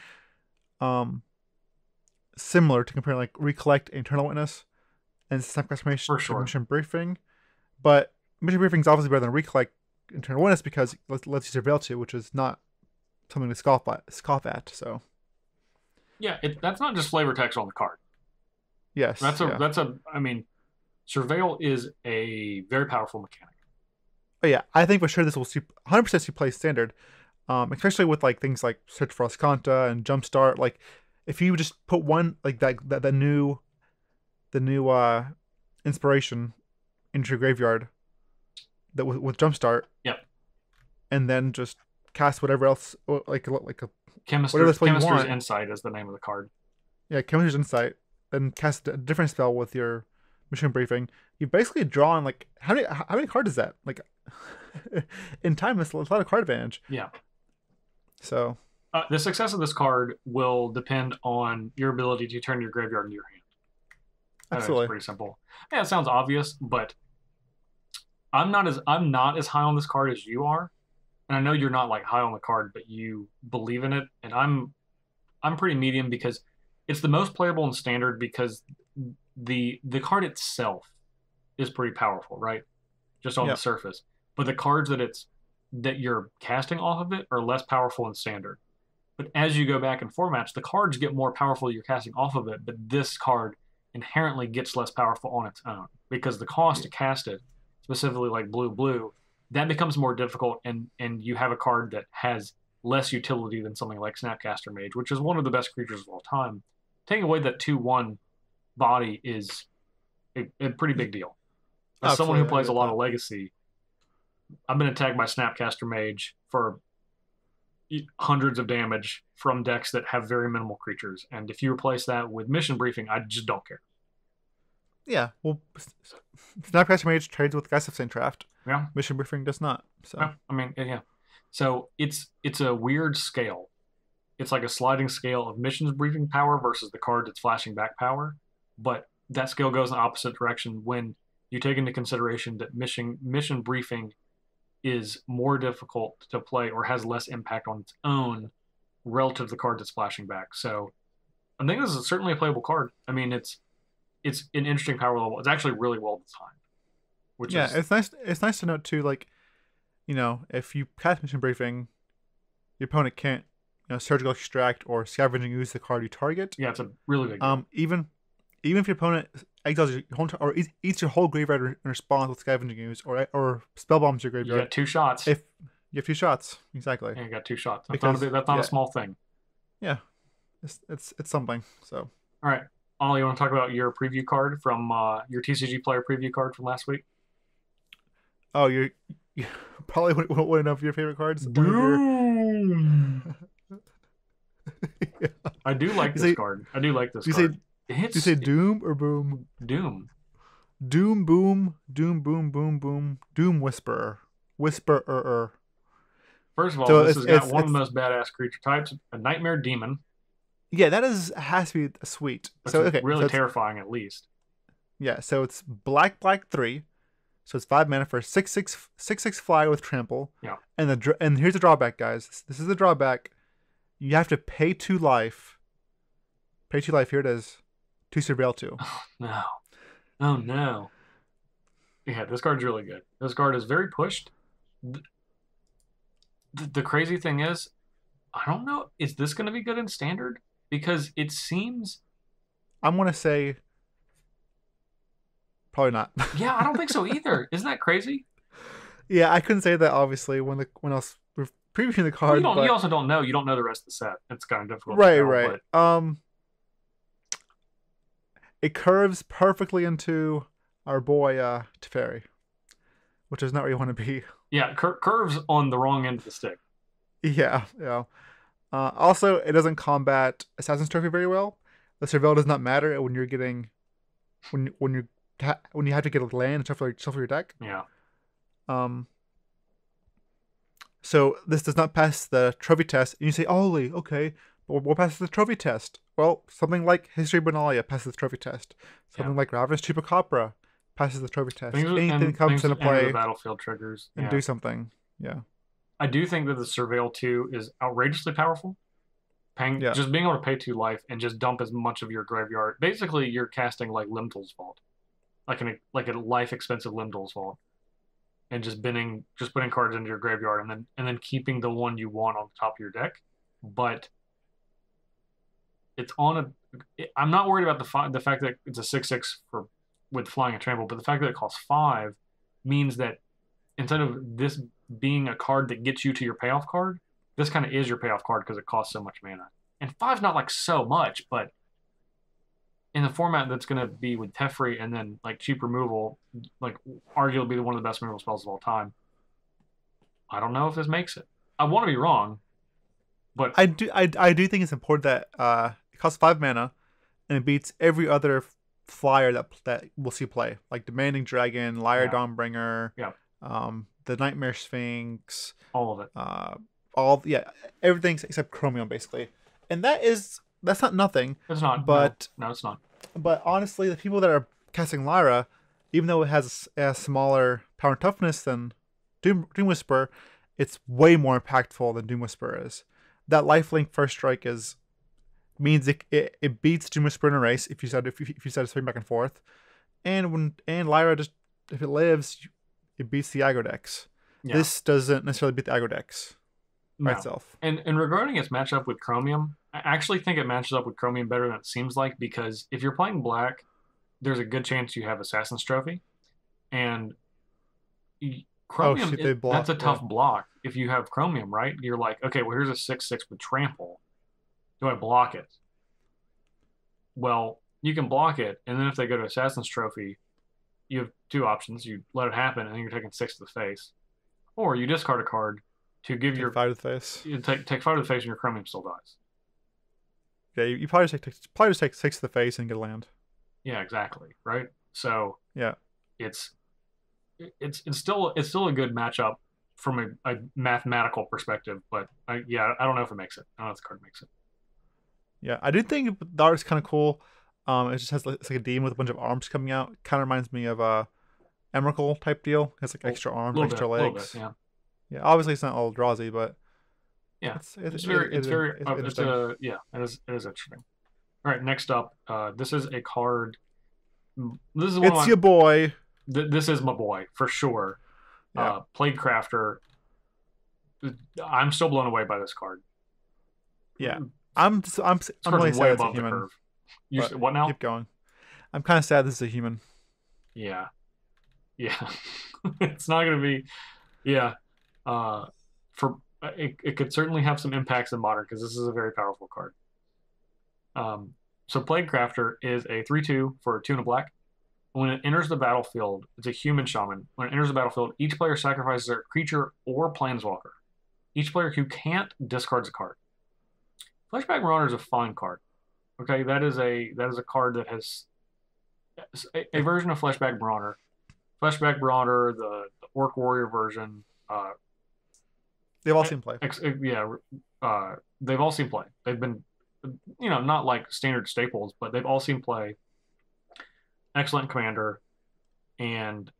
similar to comparing like Recollect, Internal Witness, and Snapcaster Mage to Mission Briefing, but Mission Briefing is obviously better than Recollect, Internal Witness because it lets you surveil 2, which is not something to scoff at. So yeah, that's not just flavor text on the card. Yes, I mean, surveil is a very powerful mechanic. Oh yeah, I think for sure this will 100% see play Standard, especially with like things like Search for Ascanta and Jumpstart. Like, if you just put one like the new inspiration into your graveyard, that with Jumpstart. Yep. And then just cast whatever else, like a Chemist's Insight is the name of the card. Yeah, Chemist's Insight. Then cast a different spell with your Mission Briefing. You've basically drawn like how many cards is that? Like in time, it's a lot of card advantage. Yeah. So the success of this card will depend on your ability to turn your graveyard into your hand. Absolutely. It's pretty simple. Yeah, it sounds obvious, but I'm not as high on this card as you are. And I know you're not like high on the card, but you believe in it. And I'm pretty medium because it's the most playable in Standard because the card itself is pretty powerful, right? Just on the surface. But the cards that you're casting off of it are less powerful in Standard. But as you go back in formats, the cards get more powerful you're casting off of it, but this card inherently gets less powerful on its own because the cost to cast it, specifically like blue, that becomes more difficult, and you have a card that has less utility than something like Snapcaster Mage, which is one of the best creatures of all time. Taking away that 2/1 body is a pretty big deal. As someone who plays a lot of Legacy, I've been attacked by Snapcaster Mage for hundreds of damage from decks that have very minimal creatures, and if you replace that with Mission Briefing, I just don't care. Yeah, well, Snapcaster Mage trades with Guides of St. Draft. Yeah. Mission Briefing does not. So yeah, I mean, yeah. So it's a weird scale. It's like a sliding scale of Missions Briefing power versus the card that's flashing back power, but that scale goes in the opposite direction when you take into consideration that Mission Briefing is more difficult to play or has less impact on its own relative to the card that's flashing back. So I think this is certainly a playable card. I mean, it's an interesting power level. It's actually really well designed. It's nice. It's nice to note too, like, if you cast Mission Briefing, your opponent can't, Surgical Extract or Scavenging Ooze the card you target. Yeah, it's a really big deal. Even if your opponent exiles your whole or eats your whole graveyard in response with Scavenging Ooze or spell bombs your graveyard. You got 2 shots. If you have 2 shots, exactly. Yeah, you got 2 shots. That's not a small thing. Yeah, it's something. So all right, Ollie, you want to talk about your preview card from your TCG player preview card from last week? Oh, you probably wouldn't know your favorite cards. Doom. Yeah. I do like this card. I do like this card. Do you say Doom or Boom? Doom. Doom, boom, doom, boom, boom, boom. Doom Whisperer. Whisperer. First of all, this has got one of the most badass creature types, a Nightmare Demon. Yeah, has to be sweet. Really terrifying at least. Yeah, so it's black 3. So it's 5 mana for 6/6 fly with trample. Yeah. And here's the drawback, guys. This is the drawback. You have to pay 2 life. Pay 2 life. Here it is. To surveil 2. Oh no. Oh no. Yeah, this card's really good. This card is very pushed. The crazy thing is, I don't know, is this going to be good in Standard? Because it seems... I'm going to say Probably not. Yeah, I don't think so either. Isn't that crazy? Yeah, I couldn't say that obviously when I was previewing the Well, card, you but also don't know. You don't know the rest of the set. It's kind of difficult to right, tell, right. but It curves perfectly into our boy Teferi, which is not where you want to be. yeah, curves on the wrong end of the stick. Yeah, yeah. Also, it doesn't combat Assassin's Trophy very well. The surveil does not matter when you're getting when you have to get a land and shuffle your deck. Yeah. Um, so this does not pass the trophy test, and you say, "Oh, okay, but what passes the trophy test?" Well, something like History Benalia passes the trophy test. Something like Ravenous Chupacabra passes the trophy test. Anything comes into play, the battlefield triggers and do something. Yeah. I do think that the Surveil 2 is outrageously powerful. Just being able to pay 2 life and just dump as much of your graveyard. Basically, you're casting like Limdol's Vault, like a life expensive Limdol's Vault, and just putting cards into your graveyard and then keeping the one you want on the top of your deck. But it's on a. I'm not worried about the fact that it's a 6/6 with flying and trample, but the fact that it costs 5 means that instead of this being a card that gets you to your payoff card, this kind of is your payoff card because it costs so much mana. And 5's not like so much, but in the format that's going to be with Teferi and then like cheap removal, like arguably one of the best removal spells of all time, I don't know if this makes it. I want to be wrong, but I do think it's important that it costs 5 mana and it beats every other flyer that we'll see play, like Demanding Dragon, Lyre Dawnbringer, the Nightmare Sphinx, all of it. Everything except Chromium basically, and that's not nothing. It's not, but no, it's not. But honestly, the people that are casting Lyra, even though it has a smaller power and toughness than Doom Whisperer, it's way more impactful than Doom Whisperer is. That lifelink first strike means it beats Doom Whisperer in a race if you set to swing back and forth, and Lyra just if it lives, it beats the aggro decks. Yeah. This doesn't necessarily beat the aggro decks by itself. And regarding its matchup with Chromium, I actually think it matches up with Chromium better than it seems like, because if you're playing black, there's a good chance you have Assassin's Trophy, and Chromium that's a tough block. If you have Chromium, right? You're like, okay, well here's a 6/6 with trample. Do I block it? Well, you can block it, and then if they go to Assassin's Trophy, you have 2 options. You let it happen, and then you're taking 6 to the face, or you discard a card to give your 5 to the face. You take 5 to the face, and your Chromium still dies. Yeah, you probably just take 6 to the face and get a land. Yeah, exactly. Right. So yeah, it's still a good matchup from a mathematical perspective, but I don't know if it makes it. I don't know if the card makes it. Yeah, I do think the art's kind of cool. It just has it's like a demon with a bunch of arms coming out. Kind of reminds me of a Emrakul type deal. It has like extra arms, extra legs. Bit, yeah. Yeah, obviously it's not all Eldrazi, but yeah, it is interesting. All right, next up, this is a card. This is your boy. This is my boy for sure. Yeah. Plague Crafter. I'm still blown away by this card. Yeah, I'm really sad it's a human. What now? Keep going. I'm kind of sad this is a human. Yeah. It's not gonna be. Yeah. It could certainly have some impacts in Modern, because this is a very powerful card. So Plague Crafter is a 3/2 for 2 and a black. When it enters the battlefield, it's a human shaman. When it enters the battlefield, each player sacrifices a creature or planeswalker. Each player who can't discards a card. Fleshback Marauder is a fine card. Okay, that is a card that has a version of Fleshback Marauder. Fleshback Marauder, the Orc Warrior version. They've all seen play. They've all seen play. They've been, not like standard staples, but they've all seen play. Excellent commander, and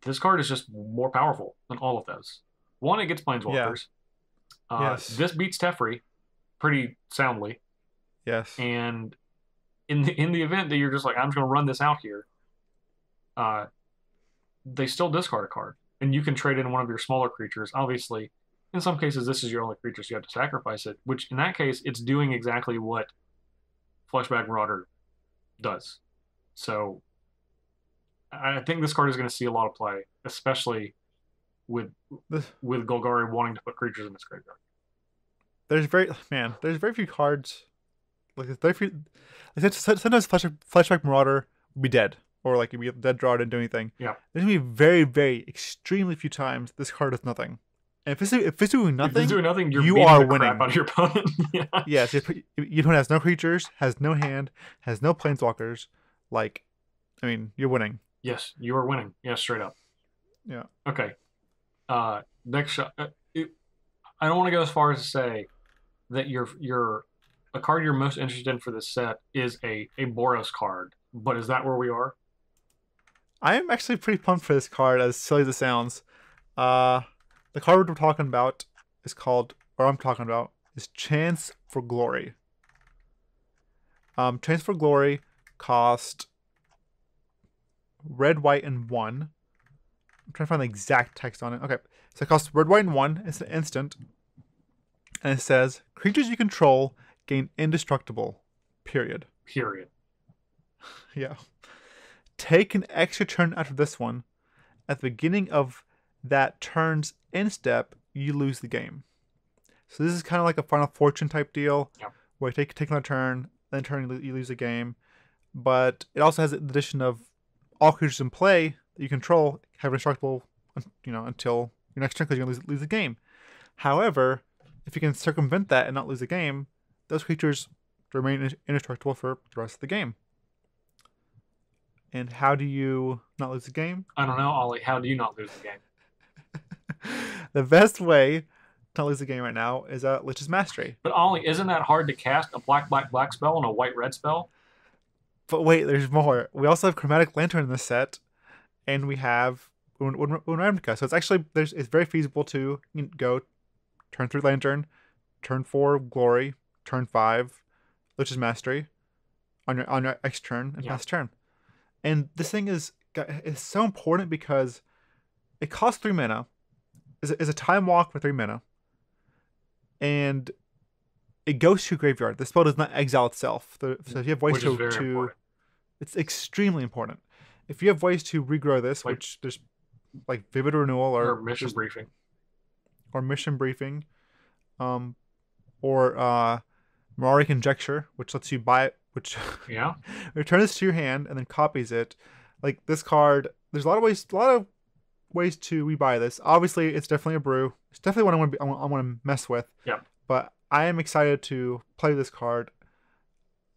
this card is just more powerful than all of those. One, it gets planeswalkers. Yeah. Yes. This beats Teferi pretty soundly. Yes. And in the event that you're just like, I'm just going to run this out here, they still discard a card, and you can trade in one of your smaller creatures. Obviously, in some cases, this is your only creature, so you have to sacrifice it, which in that case, it's doing exactly what Fleshback Marauder does. So I think this card is going to see a lot of play, especially with This, Golgari wanting to put creatures in his graveyard. there's very few cards. Like there's very few. Like, sometimes Flashback Marauder would be dead, or like it'd be a dead draw, didn't do anything. Yeah. There's gonna be very, very, extremely few times this card does nothing. And if it's doing nothing, you're you beating are the winning. crap out of your opponent. Yeah. Yes, your opponent has no creatures, has no hand, has no planeswalkers. Like, I mean, you're winning. Yes, you are winning. Yeah, straight up. Yeah. Okay. Next shot. I don't want to go as far as to say that a card you're most interested in for this set is a Boros card, but is that where we are? I am actually pretty pumped for this card, as silly as it sounds. The card we're talking about is called, or I'm talking about, is Chance for Glory. Chance for Glory cost red, white, and 1. I'm trying to find the exact text on it. Okay, so it costs red, white, and 1. It's an instant. And it says, creatures you control gain indestructible. Period. Period. Yeah. Take an extra turn after this one. At the beginning of that turn's end step, you lose the game. So this is kind of like a Final Fortune type deal, Yep. where you take another turn, then turn you lose the game. But it also has the addition of all creatures in play that you control have indestructible, until your next turn, because you're gonna lose the game. However, if you can circumvent that and not lose the game, those creatures remain indestructible for the rest of the game. And how do you not lose the game? I don't know, Ollie. How do you not lose the game? The best way to not lose the game right now is Lich's Mastery. But Ollie, isn't that hard to cast a black spell and a white-red spell? But wait, there's more. We also have Chromatic Lantern in this set, and we have Ravnica. So it's very feasible to go turn 3 Lantern, turn 4 Glory, turn 5 Lich's Mastery on your next turn, and pass turn. And this thing is so important because it costs 3 mana. Is a time walk for 3 mana. And it goes to graveyard. The spell does not exile itself. So if you have ways to it's extremely important. If you have ways to regrow this, which there's like Vivid Renewal or Mission Briefing. Or Mission Briefing. Or Mirari Conjecture, which lets you buy it, which returns to your hand and then copies it. Like this card, there's a lot of ways to rebuy this. Obviously, it's definitely a brew. It's definitely one I want to mess with. Yeah. But I am excited to play this card,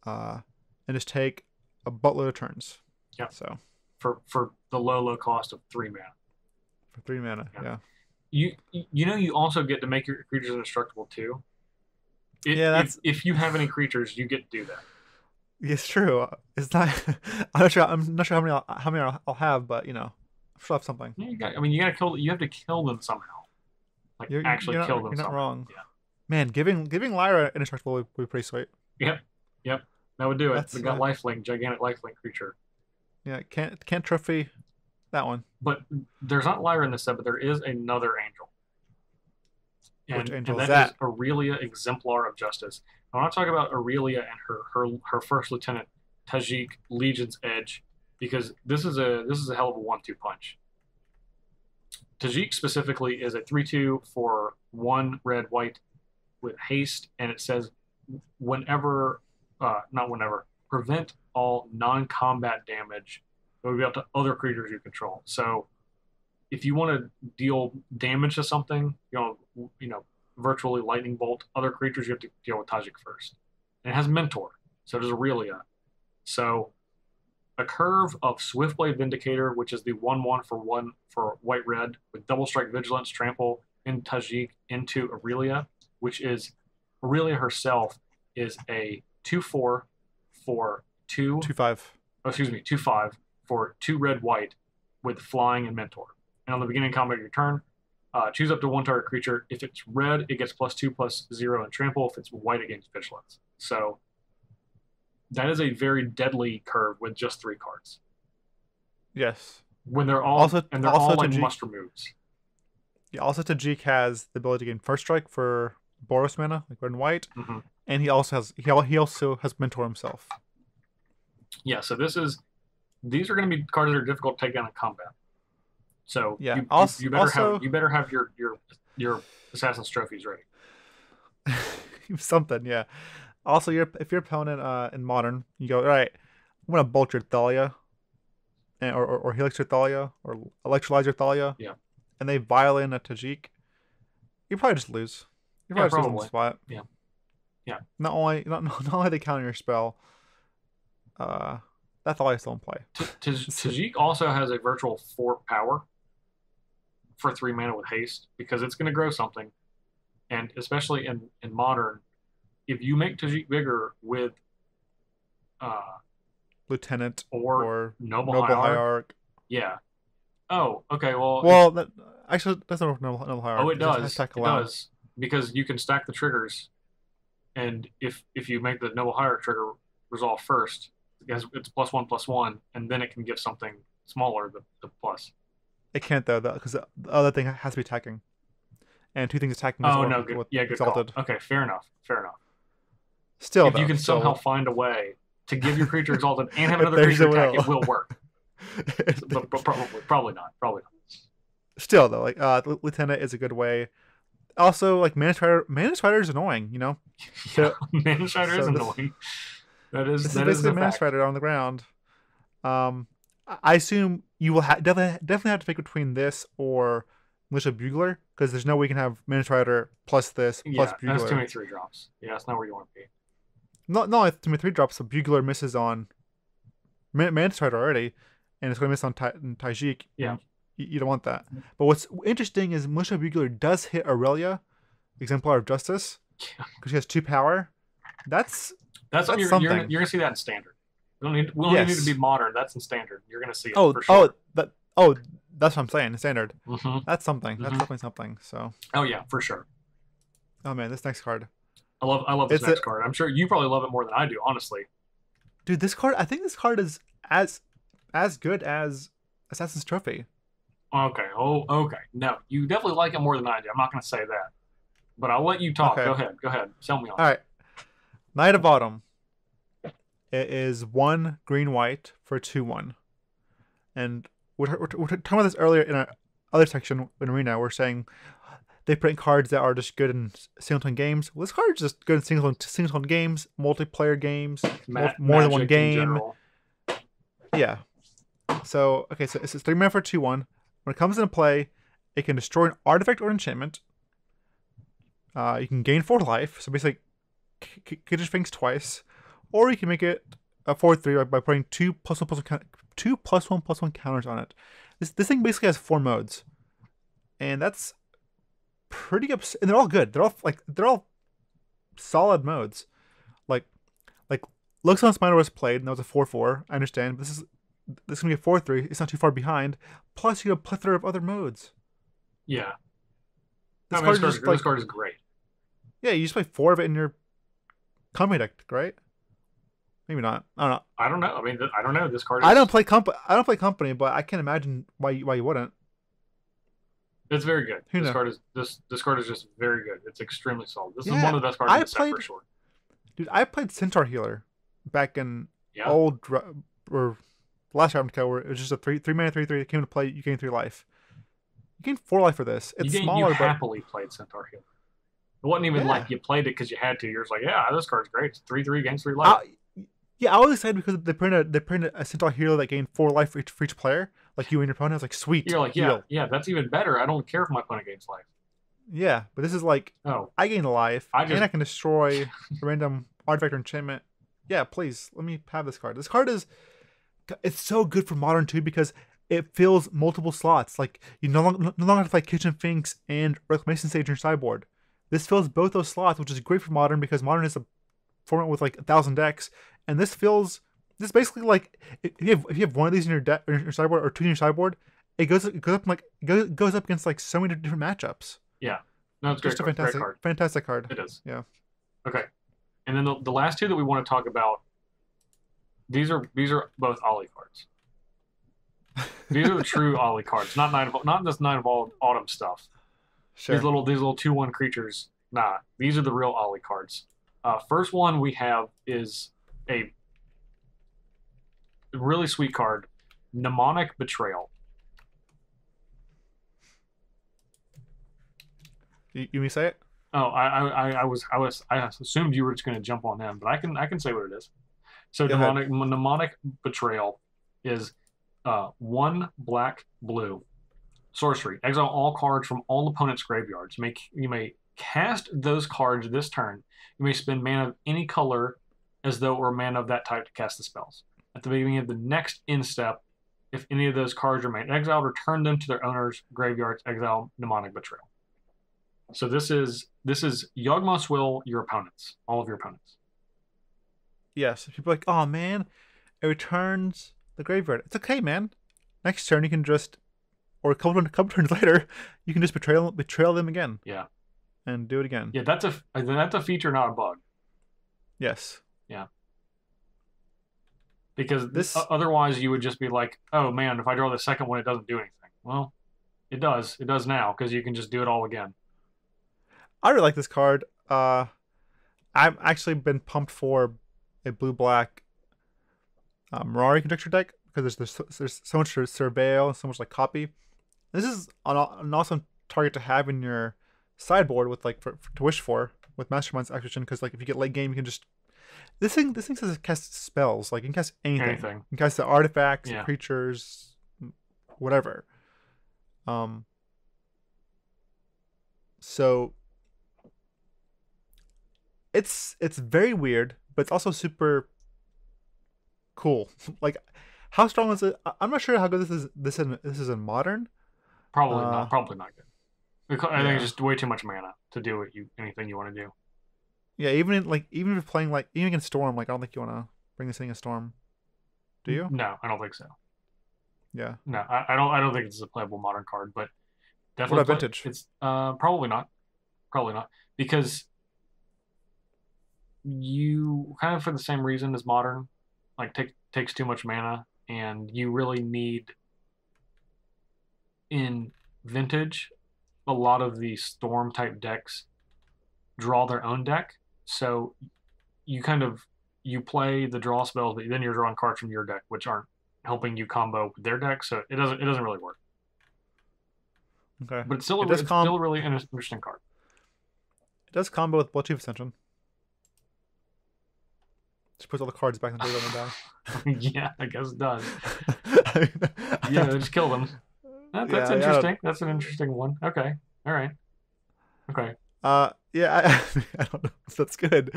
and just take a buttload of turns. Yeah. So for the low cost of 3 mana. For 3 mana, yeah. You also get to make your creatures indestructible too. If you have any creatures, you get to do that. It's true. It's not. I'm not sure how many I'll have, but I'm sure I'll have something. Yeah, you gotta kill. You have to kill them somehow. Kill them. You're not wrong. Yeah. Man, giving Lyra indestructible would be pretty sweet. Yep. That would do it. We got lifelink, gigantic lifelink creature. Yeah, can't trophy that one. But there's not Lyra in this set, but there is another angel. Which angel is that? Is Aurelia, Exemplar of Justice. I want to talk about Aurelia and her first lieutenant, Tajik, Legion's Edge, because this is a hell of a 1-2 punch. Tajik specifically is a 3/2 for 1 red white with haste, and it says prevent all non-combat damage that would be up to other creatures you control. So if you want to deal damage to something, virtually lightning bolt other creatures, you have to deal with Tajik first. And it has Mentor, so does Aurelia. So a curve of Swiftblade Vindicator, which is the 1/1 for white red with double strike, vigilance, trample in Tajik into Aurelia, which is Aurelia herself is a 2/4 for 2/5 for 2 red white with flying and Mentor. And on the beginning combat of your turn, choose up to 1 target creature. If it's red, it gets +2/+0 and trample. If it's white, it gains vigilance. So that is a very deadly curve with just 3 cards. Yes. When they're all like muster moves. Yeah, also Tajik has the ability to gain first strike for Boros mana, like red and white. Mm-hmm. And he also has Mentor himself. Yeah, so this is these are going to be cards that are difficult to take down in combat. So Yeah. you better have your assassin's trophies ready. Something, yeah. Also, if your opponent in modern, you go, all right, I'm gonna bolt your Thalia, or helix your Thalia, or electrolyze your Thalia, Yeah. and they violate a Tajik, you probably just lose. You probably just lose on the spot. Yeah. Yeah. Not only they counter your spell, that Thalia still in play. Tajik also has a virtual 4 power for 3 mana with haste because it's going to grow something, and especially in modern, if you make Tajik bigger with Lieutenant or Noble Hierarch. Yeah. Oh, okay. Well, that's not Noble Hierarch. Oh, it does. It does because you can stack the triggers, and if you make the Noble Hierarch trigger resolve first, because it's +1/+1, and then it can give something smaller the plus. It can't though, because the other thing has to be attacking, and 2 things attacking. Oh no, good. Yeah, good exalted. Call. Okay, fair enough. Still, if you can somehow find a way to give your creature exalted and have another creature attack, it will work. But probably not. Still though, like Lieutenant is a good way. Also, like Mana Strider is annoying, you know. So, Mana Strider is annoying. This is basically Mana Strider on the ground. I assume you will definitely have to pick between this or Militia Bugler, because there's no way you can have Mana Strider plus this plus Bugler. That's too many 3-drops. Yeah, that's not where you want to be. No, it's too many 3-drops. So Bugler misses on Mana Strider already, and it's going to miss on Tajik. Yeah. You don't want that. But what's interesting is Militia Bugler does hit Aurelia, Exemplar of Justice, because she has 2 power. That's something. You're going to see that in Standard. We don't need to be Modern. That's in Standard. You're going to see it for sure. That's what I'm saying. In Standard. Mm-hmm. That's something. That's definitely something. So. Oh yeah, for sure. Oh man, this next card. I love this next card. I'm sure you probably love it more than I do, honestly. Dude, this card. I think this card is as good as Assassin's Trophy. Okay. Oh, okay. No, you definitely like it more than I do. I'm not going to say that, but I'll let you talk. Okay. Go ahead. Sell me on. All right. Knight of Autumn. It is 1 green-white for 2/1, and we're talking about this earlier in our other section in Arena. We're saying they print cards that are just good in singleton games. Well, this card is just good in singleton games, multiplayer games, more than one game. Yeah. So it's 3 mana for 2/1. When it comes into play, it can destroy an artifact or enchantment. You can gain 4 life, so basically Kitchen Sphinx twice, or you can make it a 4/3 by putting 2 +1/+1 counters on it. This thing basically has 4 modes, and that's pretty and they're all good. They're all solid modes. Like Luxon's Miner was played, and that was a 4/4. I understand, but this is gonna be a 4/3. It's not too far behind. Plus, you have a plethora of other modes. Yeah. This card is great. Yeah, you just play 4 of it in your company deck, right? Maybe not. I don't know. I don't know. I mean, I don't know. This card. I don't play company, but I can't imagine why you wouldn't. It's very good. This card is just very good. It's extremely solid. This is one of the best cards in the set for sure. Dude, I played Centaur Healer back in old or last Ravnica, where it was just a 3 mana 3/3 that came into play. You gain 3 life. You gain 4 life for this. It's smaller. You happily played Centaur Healer. It wasn't even like you played it because you had to. You're just like, yeah, this card's great. It's 3/3 gains 3 life. I was excited because they printed a Centaur Healer that gained 4 life for each player, like you and your opponent. I was like, sweet. You're like, yeah, that's even better. I don't care if my opponent gains life. Yeah, but this is like, I gain a life, and I can destroy a random artifact or enchantment. Yeah, please, let me have this card. This card it's so good for Modern too, because it fills multiple slots. Like, you no longer have to play Kitchen Finks and Reclamation Sage in your sideboard. This fills both those slots, which is great for Modern, because Modern is a format with like 1,000 decks, and this basically, like, if you have one of these in your sideboard, or 2 in your sideboard, it goes up against like so many different matchups. Yeah, no, it's great. Great card. Fantastic card. It is. Yeah. Okay, and then the last 2 that we want to talk about. These are both Ollie cards. These are the true Ollie cards, not this Night of Autumn stuff. Sure. These little 2/1 creatures. Nah, these are the real Ollie cards. First one we have is a really sweet card Mnemonic Betrayal. You may say it. Oh, I assumed you were just going to jump on them, but I can say what it is. So Go ahead. mnemonic betrayal is 1 black blue sorcery. Exile all cards from all opponents' graveyards. You may cast those cards this turn. You may spend mana of any color as though it were mana of that type to cast the spells. At the beginning of the next end step, if any of those cards remain exiled, return them to their owners' graveyards. Exile mnemonic betrayal. So this is Yawgmoth's Will, your opponents, all of your opponents. Yes. People are like, oh man, it returns the graveyard. It's okay, man. Next turn you can just, or a couple turns later, you can just betrayal them again. Yeah. And do it again. Yeah, that's a feature, not a bug. Yes. Yeah. Because otherwise you would just be like, oh man, if I draw the second one, it doesn't do anything. Well, it does. It does now because you can just do it all again. I really like this card. I've actually been pumped for a blue-black Mirari Conjecture deck because there's so much to surveil, so much like copy. This is an awesome target to have in your sideboard with like to wish for with Mastermind's acquisition, because like if you get late game, you can just this thing says it casts spells. Like you can cast anything. You can cast the artifacts, the creatures, whatever. So it's very weird, but it's also super cool. Like, how strong is it? I'm not sure how good this is in modern. Probably not. Probably not good. I think it's just way too much mana to do anything you want to do. Yeah, even if you're playing like even against Storm, like I don't think you want to bring this thing in Storm. Do you? No, I don't think so. Yeah. No, I don't think it's a playable modern card, but definitely. What about Vintage? It's probably not. Probably not, because you kind of, for the same reason as modern, like takes too much mana, and you really need in Vintage a lot of the Storm type decks draw their own deck, so you play the draw spells, but then you're drawing cards from your deck which aren't helping you combo with their deck, so it doesn't really work. Okay, but it's still a really interesting card. It does combo with Bloodchief Ascension. Just puts all the cards back in the table and die. Yeah, I guess it does. Yeah, just kill them. That's interesting. Yeah. That's an interesting one. Okay. All right. Okay. Yeah, I don't know if that's good,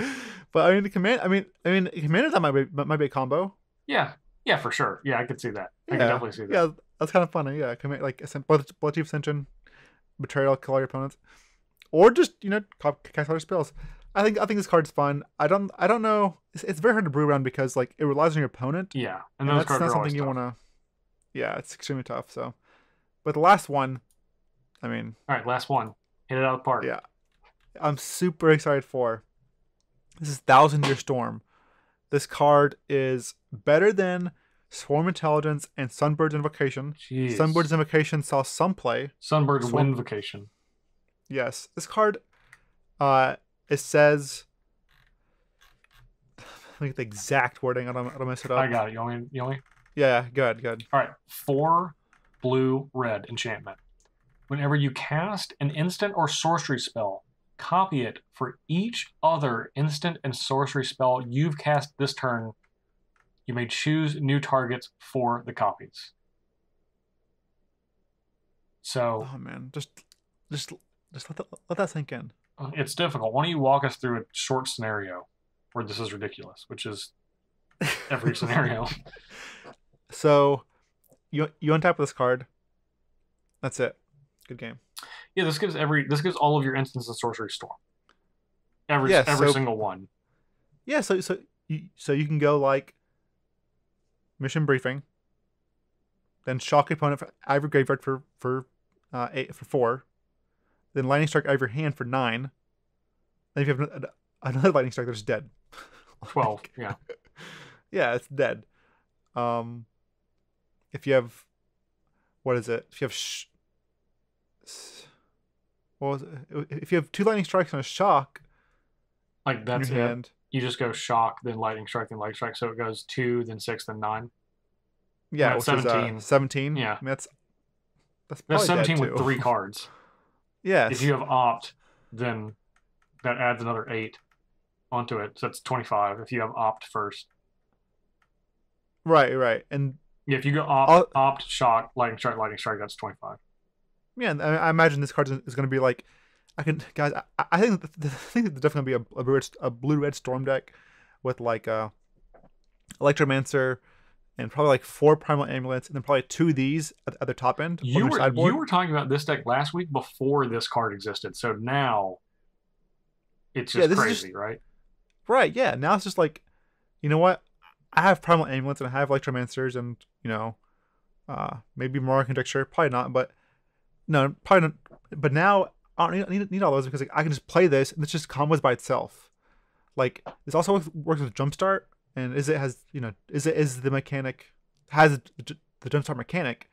but I mean the command. I mean, commander that might be a combo. Yeah, for sure. Yeah, I could see that. I can definitely see that. Yeah, that's kind of funny. Yeah, command like Bloodchief Ascension, Betrayal, kill all your opponents, or just cast other spells. I think this card's fun. I don't know. It's very hard to brew around because like it relies on your opponent. Yeah, and those cards not something you want to. Yeah, it's extremely tough. So, but the last one, I mean. All right, last one. Hit it out of the park. Yeah. I'm super excited for. This is Thousand Year Storm. This card is better than Swarm Intelligence and Sunbird's Invocation. Jeez. Sunbird's Invocation saw some play. Sunbird's Winvocation. Yes. This card, it says, let me get the exact wording. I don't mess it up. I got it. You want me? Yeah, good. All right. 4 blue, red enchantment. Whenever you cast an instant or sorcery spell, copy it for each other instant and sorcery spell you've cast this turn. You may choose new targets for the copies. So, oh man, just let that sink in. It's difficult. Why don't you walk us through a short scenario where this is ridiculous, which is every scenario. So, you untap this card. That's it. Good game. Yeah, this gives all of your instants of Sorcery Storm. Every single one. Yeah, so you can go like Mission Briefing, then Shock opponent out of your graveyard for 4, then Lightning Strike out of your hand for 9. Then if you have another Lightning Strike, that's dead. 12. Yeah. Yeah, it's dead. If you have, what is it? If you have if you have 2 Lightning Strikes and a Shock, like that's it. Hand, you just go Shock, then Lightning Strike, then Lightning Strike, so it goes 2, then 6, then 9. Yeah, That's which is 17. 17. Yeah. I mean, that's That's probably 17 dead with too. 3 cards. Yes. If you have opt, then that adds another 8 onto it. So that's 25 if you have opt first. Right. And Yeah, if you go all, opt, shock, lightning strike, that's 25. yeah, and I imagine this card is going to be like, guys. I think there's definitely going to be a blue red storm deck with like Electromancer and probably like 4 Primal Amulets and then probably 2 of these at the top end on your sideboard. You were talking about this deck last week before this card existed. So now it's just crazy, right? Right. Yeah. Now it's just like, you know what? I have Primal Amulets and I have Electromancers and maybe more Conjecture. Probably not, but no, probably not. But now I don't need all those because like, I can just play this and it's just combos by itself. Like this also works with Jumpstart, and is the mechanic has the Jumpstart mechanic,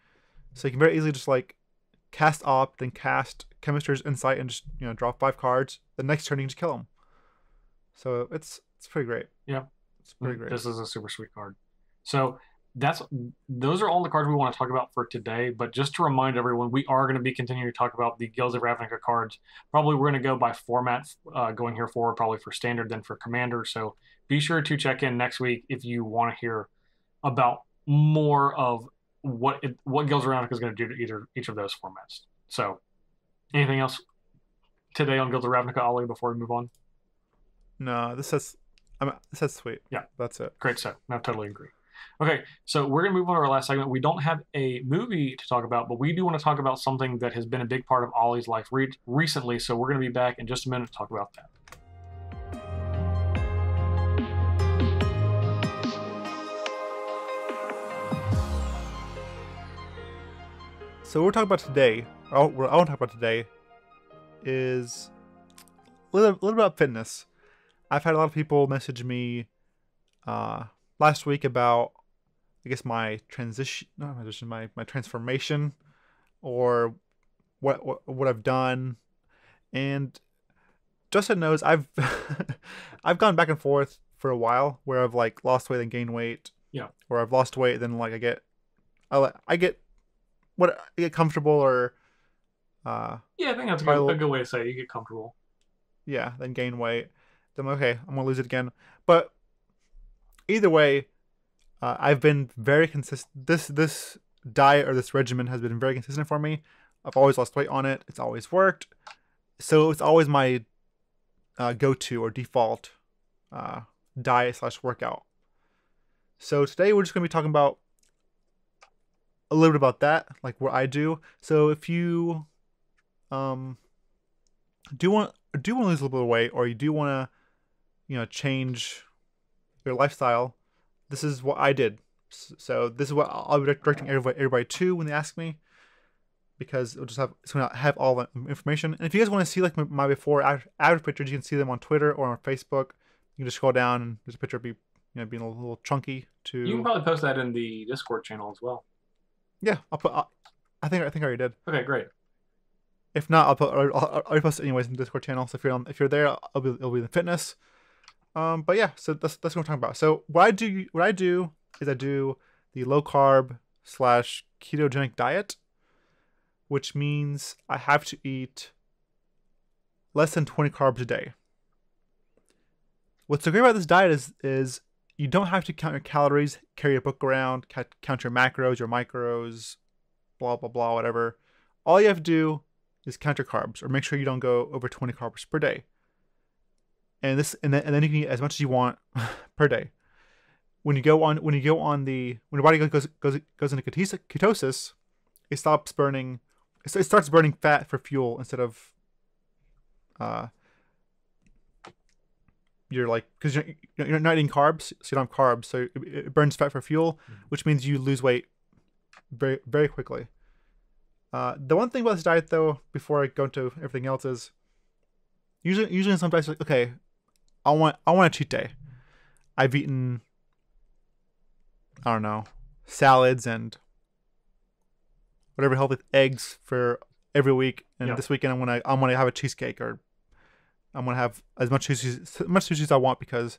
so you can very easily just like cast Opt, then cast Chemist's Insight, and just draw 5 cards. The next turn you can just kill them. So it's pretty great. Yeah, it's pretty great. This is a super sweet card. So those are all the cards we want to talk about for today. But just to remind everyone, we are going to be continuing to talk about the Guilds of Ravnica cards. Probably we're going to go by format going here forward, probably for standard, then for commander. So be sure to check in next week if you want to hear about more of what Guilds of Ravnica is going to do to each of those formats. So anything else today on Guilds of Ravnica, Ali, before we move on? No, this says sweet. Yeah, that's it. Great set. I totally agree. Okay, so we're going to move on to our last segment. We don't have a movie to talk about, but we do want to talk about something that has been a big part of Ollie's life recently. So we're going to be back in just a minute to talk about that. So what we're talking about today, what I want to talk about today, is a little bit about fitness. I've had a lot of people message me last week about, I guess, my transformation, or what I've done, and Justin knows I've I've gone back and forth for a while, where I've like lost weight and gained weight, or I've lost weight then like I get comfortable, or I think that's a good way to say it. You get comfortable. Yeah, then gain weight. Then I'm okay, I'm gonna lose it again. But either way, I've been very consistent. This diet or this regimen has been very consistent for me. I've always lost weight on it. It's always worked. So it's always my go-to or default diet/workout. So today we're just gonna be talking about a little bit about that, like what I do. So if you do want to lose a little bit of weight, or you do want to change your lifestyle, this is what I did. So this is what I'll be directing everybody to when they ask me, because it's going to have all the information. And if you guys want to see like my before after pictures, you can see them on Twitter or on Facebook. You can just scroll down and there's a picture of me being a little chunky. You can probably post that in the Discord channel as well. Yeah, I think I already did. Okay, great. If not, I'll post it anyways in the Discord channel. So if you're there, it'll be the fitness. But yeah, so that's what I'm talking about. So what I do is I do the low carb / ketogenic diet, which means I have to eat less than 20 carbs a day. What's so great about this diet is you don't have to count your calories, carry a book around, count your macros, your micros, blah blah blah, whatever. All you have to do is count your carbs, or make sure you don't go over 20 carbs per day. And then you can eat as much as you want per day. When your body goes into ketosis, it starts burning fat for fuel instead of because you're not eating carbs, so you don't have carbs, so it burns fat for fuel, which means you lose weight very very quickly. The one thing about this diet, though, before I go into everything else, is usually sometimes like, okay, I want a cheat day. I've eaten, I don't know, salads and whatever healthy eggs for every week, and this weekend I'm gonna have a cheesecake, or I'm gonna have as much sushi as I want, because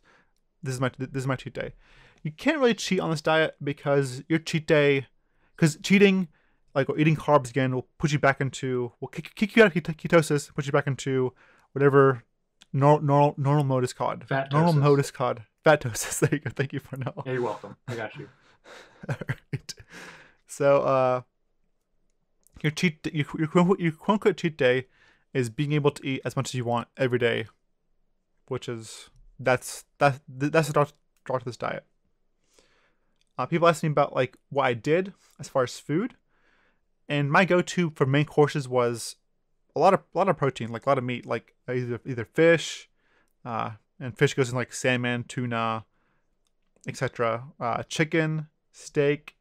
this is my cheat day. You can't really cheat on this diet because your cheat day, because cheating, like or eating carbs again, will put you back into will kick you out of ketosis, put you back into whatever normal mode is called. Fat normal mode is called fatosis. There you go. Thank you, Parnell. Yeah, you're welcome. I got you. All right. So your quote unquote cheat day is being able to eat as much as you want every day, which is that's the start to this diet. People asked me about like what I did as far as food, and my go-to for main courses was a lot of protein, like a lot of meat, like either fish, and fish goes in like salmon, tuna, etc. Chicken, steak,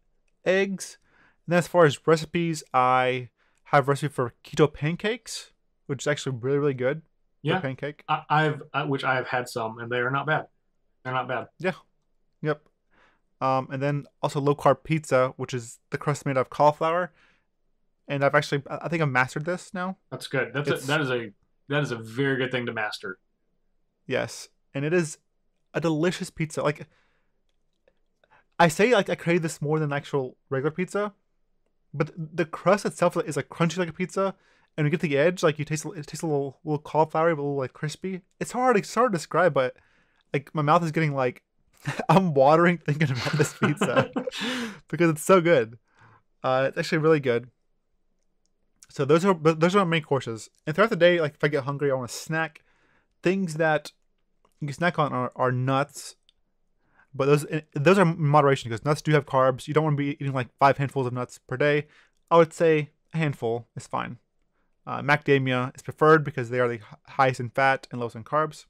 eggs. And then as far as recipes, I have a recipe for keto pancakes, which is actually really, really good. Yeah, pancake. I have had some, and they are not bad. They're not bad. Yeah. Yep. And then also low carb pizza, which is the crust made of cauliflower. And I think I've mastered this now. That's good. That is a very good thing to master. Yes, and it is a delicious pizza. Like I say, like I crave this more than actual regular pizza, but the crust itself is like crunchy like a pizza, and you get the edge, like it tastes a little cauliflower, but a little like crispy. It's hard to describe, but like my mouth is getting like I'm watering thinking about this pizza because it's so good. It's actually really good. So those are my main courses. And throughout the day, like if I get hungry, I want to snack. Things that you can snack on are nuts, but those are in moderation because nuts do have carbs. You don't want to be eating like 5 handfuls of nuts per day. I would say a handful is fine. Macadamia is preferred because they are the highest in fat and lowest in carbs.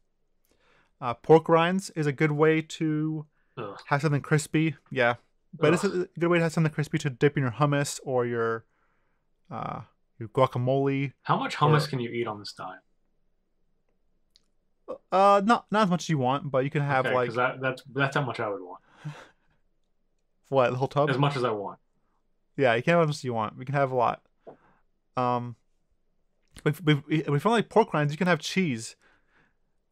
Pork rinds is a good way to have something crispy. Yeah, but it's a good way to have something crispy to dip in your hummus or your guacamole. How much hummus can you eat on this diet? Not as much as you want, but you can have like that's how much I would want. What, the whole tub? As much as I want. Yeah, you can have as much as you want. We can have a lot. If we find like pork rinds, you can have cheese.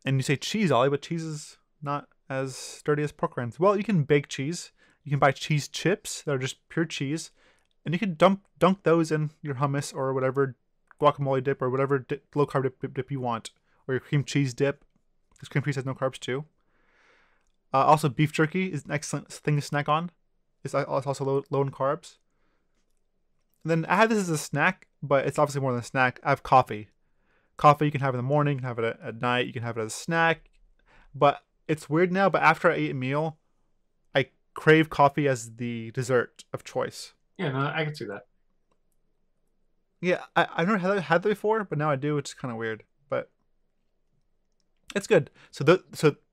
And you say cheese, Ali, but cheese is not as sturdy as pork rinds. Well, you can bake cheese. You can buy cheese chips that are just pure cheese, and you can dunk those in your hummus or whatever guacamole dip or whatever low carb dip you want, or your cream cheese dip. Because cream cheese has no carbs too. Also, beef jerky is an excellent thing to snack on. It's also low in carbs. And then I have this as a snack, but it's obviously more than a snack. I have coffee. Coffee you can have in the morning, you can have it at night, you can have it as a snack. But it's weird now, but after I eat a meal, I crave coffee as the dessert of choice. Yeah, no, I can see that. Yeah, I've never had that before, but now I do, which is kind of weird. But it's good. So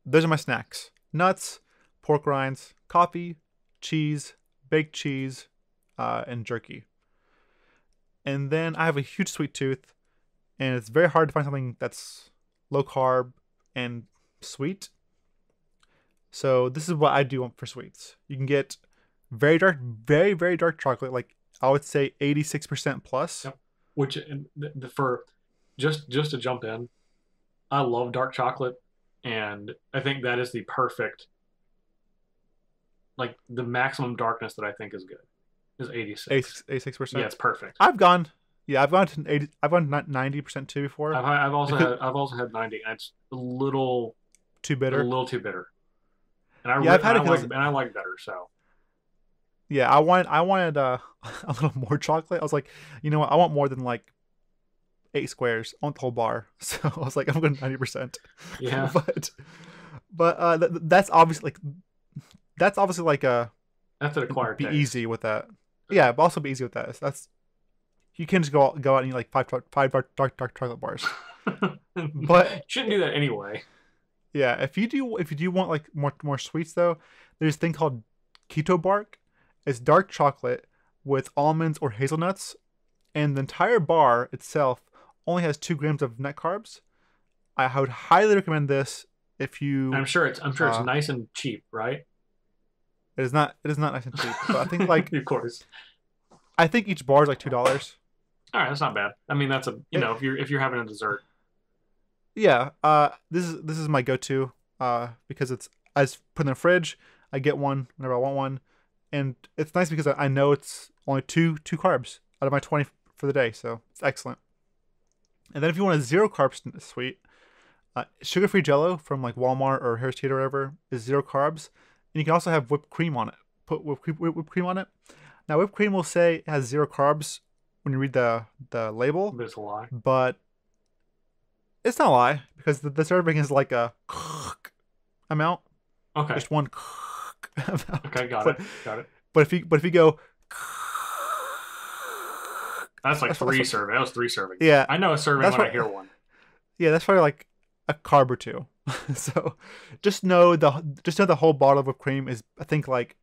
those are my snacks. Nuts, pork rinds, coffee, cheese, baked cheese, and jerky. And then I have a huge sweet tooth. And it's very hard to find something that's low carb and sweet. So this is what I do for sweets. You can get very very dark chocolate, like I would say 86% plus. Yep. Which for just to jump in, I love dark chocolate, and I think that is the perfect, like the maximum darkness that I think is good is 86. 86%. Yeah, it's perfect. I've gone to 80. I've gone 90% too before. I've also had 90. And it's a little too bitter. A little too bitter. And I like better. So yeah, I wanted a little more chocolate. I was like, you know what? I want more than like 8 squares. I want the whole bar. So I was like, I'm going 90%. Yeah. but that's obviously like a that's an acquired taste. Easy with that. Yeah, but also be easy with that. So that's you can just go out and eat like five dark chocolate bars. But you shouldn't do that anyway. Yeah, if you do want like more sweets though, there's a thing called keto bark. It's dark chocolate with almonds or hazelnuts, and the entire bar itself only has 2 grams of net carbs. I would highly recommend this if you. I'm sure it's nice and cheap, right? It is not nice and cheap, but I think like of course. I think each bar is like $2. All right, that's not bad. I mean, that's if you're having a dessert. Yeah, this is my go-to because I just put in the fridge. I get one whenever I want one, and it's nice because I know it's only two carbs out of my 20 for the day, so it's excellent. And then if you want a 0 carb sweet, sugar-free Jello from like Walmart or Harris Teeter or whatever is 0 carbs, and you can also have whipped cream on it. Put whipped cream on it. Now whipped cream will say it has 0 carbs when you read the label, But it's a lie. but it's not a lie because the serving is like a amount. Okay. Just one amount. Okay, got it. But if you go, That's like 3 servings. That was 3 servings. Yeah. I know a serving when I hear one. Yeah, that's probably like a carb or 2. So just know the whole bottle of whipped cream is, I think, like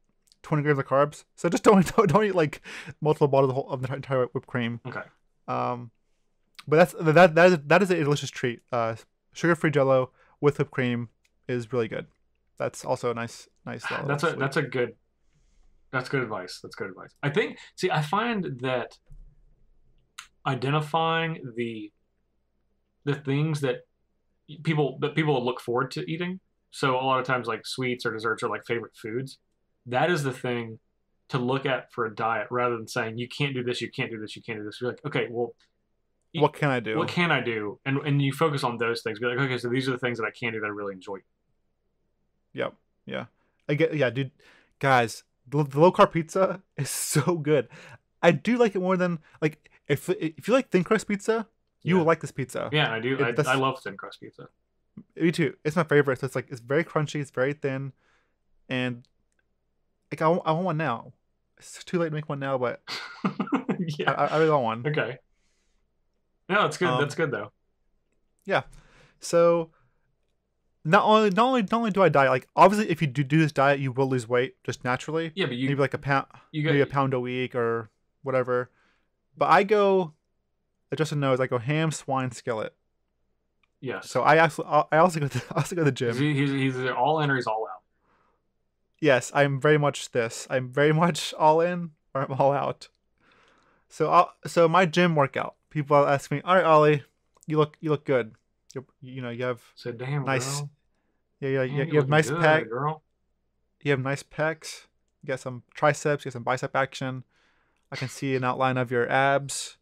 20 grams of carbs. So just don't eat like multiple bottles of the entire whipped cream. Okay. But that is a delicious treat. Sugar-free Jello with whipped cream is really good. That's also a nice. That's good advice. That's good advice. I find that identifying the things that people look forward to eating. So a lot of times like sweets or desserts are like favorite foods. That is the thing to look at for a diet rather than saying you can't do this, you can't do this, you can't do this. You're like, okay, well, what can I do? What can I do? And you focus on those things. Be like, okay, so these are the things that I can do that I really enjoy. Yep. Yeah. Dude. Guys, the low carb pizza is so good. I do like it more than like if you like thin crust pizza, you will like this pizza. Yeah, I do. I love thin crust pizza. Me too. It's my favorite. So it's very crunchy. It's very thin, and like I want one now. It's too late to make one now, but yeah, I really want one. Okay. No, that's good. That's good though. Yeah. So not only do I diet, like obviously if you do this diet, you will lose weight just naturally. Yeah, but maybe like a pound, maybe a pound a week or whatever. But I go, Justin knows, I go ham, swine, skillet. Yes. So I also go to the gym. He's all in or he's all out. Yes, I'm very much this. I'm very much all in or I'm all out. So my gym workout. People ask me, "All right, Ollie, you look good. You have damn nice, girl. Yeah, Damn, you have nice pecs. Girl. You have nice pecs. You got some triceps. You got some bicep action. I can see an outline of your abs.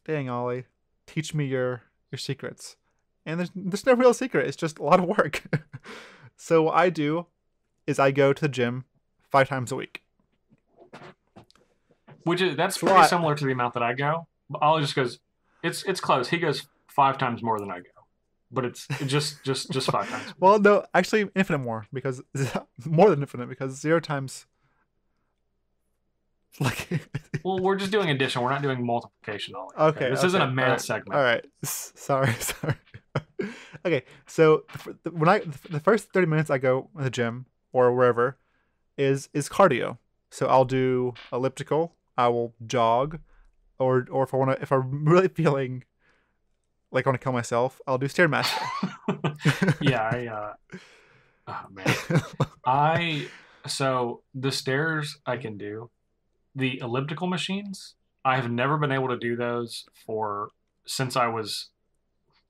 Dang, Ollie, teach me your secrets." And there's no real secret. It's just a lot of work. So what I do is I go to the gym 5 times a week. That's pretty similar to the amount that I go. Ollie just goes, it's close. He goes 5 times more than I go, but it's just 5 times. Well, no, actually, infinite more because more than infinite because 0 times. Like. Well, we're just doing addition. We're not doing multiplication. Ollie. Okay. This isn't a math segment. All right. Sorry. Okay, so the first 30 minutes I go to the gym or wherever is cardio. So I'll do elliptical. I will jog, or if I'm really feeling like I want to kill myself, I'll do Stairmaster. Yeah, oh man, so the stairs I can do, the elliptical machines I have never been able to do those since I was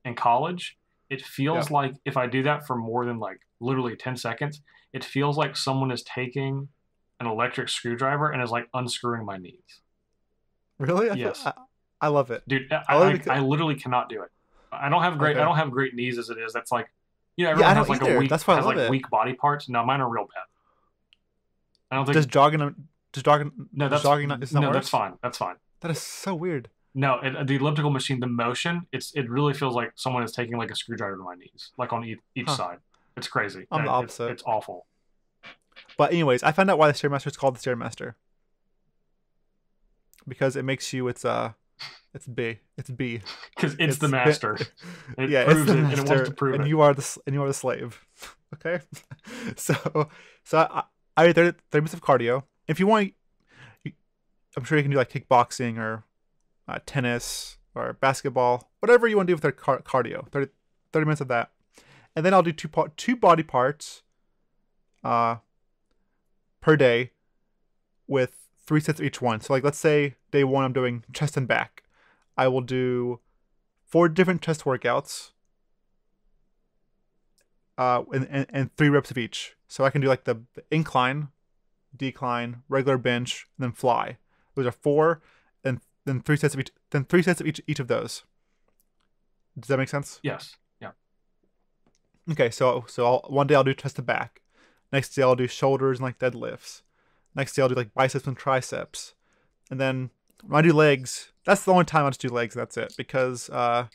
in college. It feels like if I do that for more than like literally 10 seconds, it feels like someone is taking an electric screwdriver and is like unscrewing my knees. Really? Yes. I love it. Dude, I literally cannot do it. I don't have great knees as it is. That's like, everyone has like a weak, That's why I love it. Weak body parts. No, mine are real bad. I don't think Does jogging. No, that's jogging. Is not no, worse? That's fine. That's fine. That is so weird. No, the elliptical machine, the motion, it really feels like someone is taking like a screwdriver to my knees, like on each side. It's crazy. I'm the opposite. It's awful. But anyways, I found out why the Stairmaster is called the Stairmaster. Because it makes you, it's B. Because it's the master. It it's proves the it, master, and it wants to prove and it. you are the slave. Okay, so I do 30 minutes of cardio. If you want, I'm sure you can do like kickboxing or tennis or basketball, whatever you want to do with their cardio. 30 minutes of that, and then I'll do two body parts, per day, with 3 sets of each one. So like let's say day 1 I'm doing chest and back. I will do 4 different chest workouts. and 3 reps of each. So I can do like the incline, decline, regular bench, and then fly. Those are 4, and then 3 sets of each. Then 3 sets of each of those. Does that make sense? Yes. Yeah. Okay, so one day I'll do chest to back. Next day I'll do shoulders and like deadlifts. Next day I'll do like biceps and triceps. And then when I do legs, that's the only time I just do legs. That's it, because I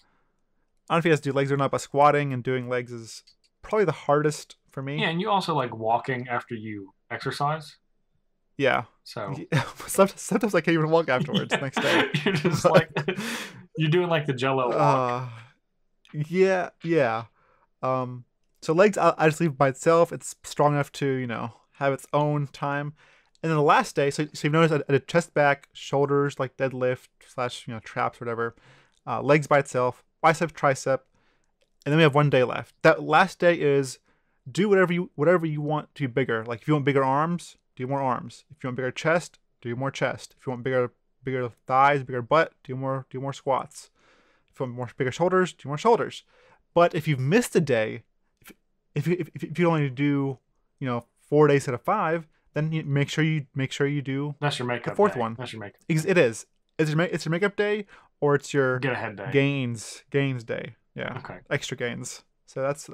don't know if you guys do legs or not, but squatting and doing legs is probably the hardest for me. Yeah, and you also like walking after you exercise. Yeah. So sometimes I can't even walk afterwards. Yeah. Next day, You're just like you're doing like the Jello walk. Yeah. So legs, I just leave by itself. It's strong enough to have its own time. And then the last day, so you've noticed I did chest back, shoulders, like deadlift / traps, whatever. Legs by itself, bicep, tricep, and then we have one day left. That last day is do whatever you want to be bigger. Like if you want bigger arms, do more arms. If you want bigger chest, do more chest. If you want bigger thighs, bigger butt, do more squats. If you want bigger shoulders, do more shoulders. But if you've missed a day, if you only do 4 days out of 5, then you make sure you do that's your makeup the fourth day. one. That's your makeup. It is. It's your makeup day, or it's your Get ahead day. gains day. Yeah. Okay. Extra gains. So that's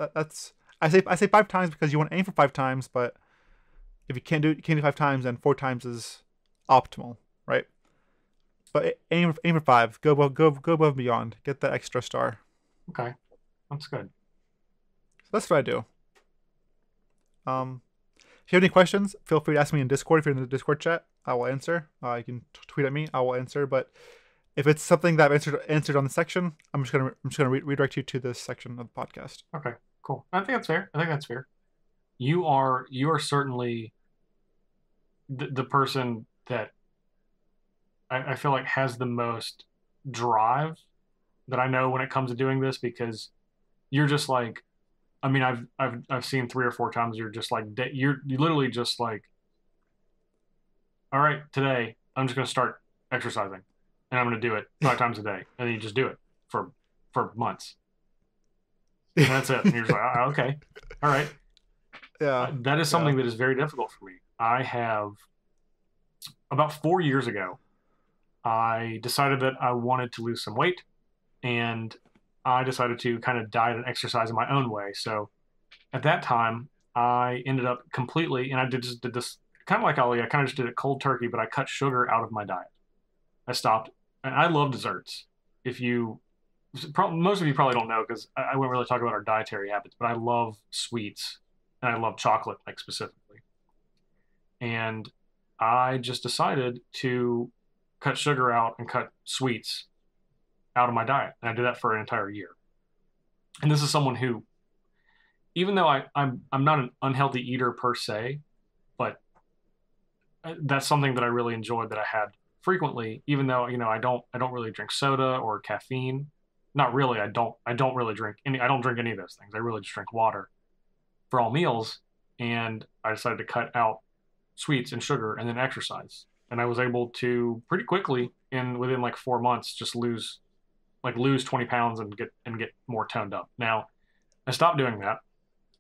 I say 5 times because you want to aim for 5 times, but if you can't do 5 times, then 4 times is optimal, right? But aim for 5. Go above and beyond. Get that extra star. Okay, that's good. So that's what I do. If you have any questions, feel free to ask me in Discord. If you're in the Discord chat, I will answer. You can tweet at me. I will answer. But if it's something that I've answered on the section, I'm just gonna redirect you to this section of the podcast. Okay, cool. I think that's fair. You are certainly the person that I feel like has the most drive that I know when it comes to doing this, because you're just like, I mean, I've seen 3 or 4 times you're just like you literally just like, all right, today I'm just gonna start exercising and I'm gonna do it 5 times a day, and then you just do it for months. And that's it. And you're just like, oh, okay, all right. Yeah. That is something that is very difficult for me. I have about 4 years ago, I decided that I wanted to lose some weight, and I decided to kind of diet and exercise in my own way. So at that time, I ended up completely, and I did this kind of like Ali. I kind of just did it cold turkey, but I cut sugar out of my diet. I stopped, and I love desserts. Most of you probably don't know, because I wouldn't really talk about our dietary habits, but I love sweets and I love chocolate, like specifically. And I just decided to cut sugar out and cut sweets out of my diet. And I did that for an entire year. And this is someone who, even though I'm not an unhealthy eater per se, but that's something that I really enjoyed, that I had frequently, even though, I don't really drink soda or caffeine. Not really. I don't really drink any of those things. I really just drink water for all meals. And I decided to cut out sweets and sugar and then exercise. And I was able to pretty quickly, within like 4 months, just lose 20 pounds and get more toned up. Now, I stopped doing that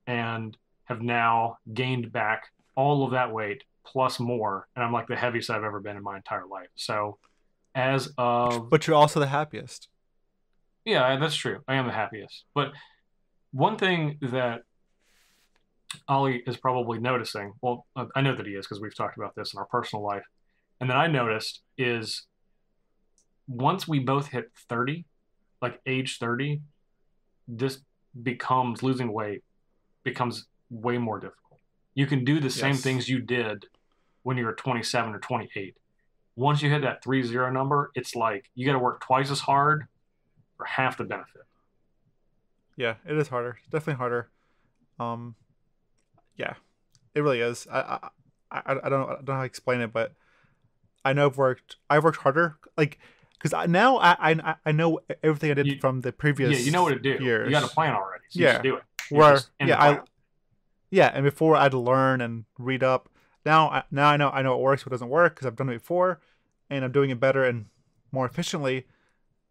and have now gained back all of that weight plus more, and I'm like the heaviest I've ever been in my entire life. So, but you're also the happiest. Yeah, that's true. I am the happiest. But one thing that Ali is probably noticing, well, I know that he is, because we've talked about this in our personal life, and that I noticed is, once we both hit 30, like age 30, losing weight becomes way more difficult. You can do the same things you did when you were 27 or 28. Once you hit that 30 number, it's like you got to work twice as hard for half the benefit. Yeah, it is harder. It's definitely harder. Yeah, it really is. I don't know how to explain it, but I know I've worked harder, like, because now I know everything I did from the previous. Yeah, you know what to do. Years. You got a plan already, so you just do it. And before I had to learn and read up. Now I know it works, what doesn't work, because I've done it before, and I'm doing it better and more efficiently,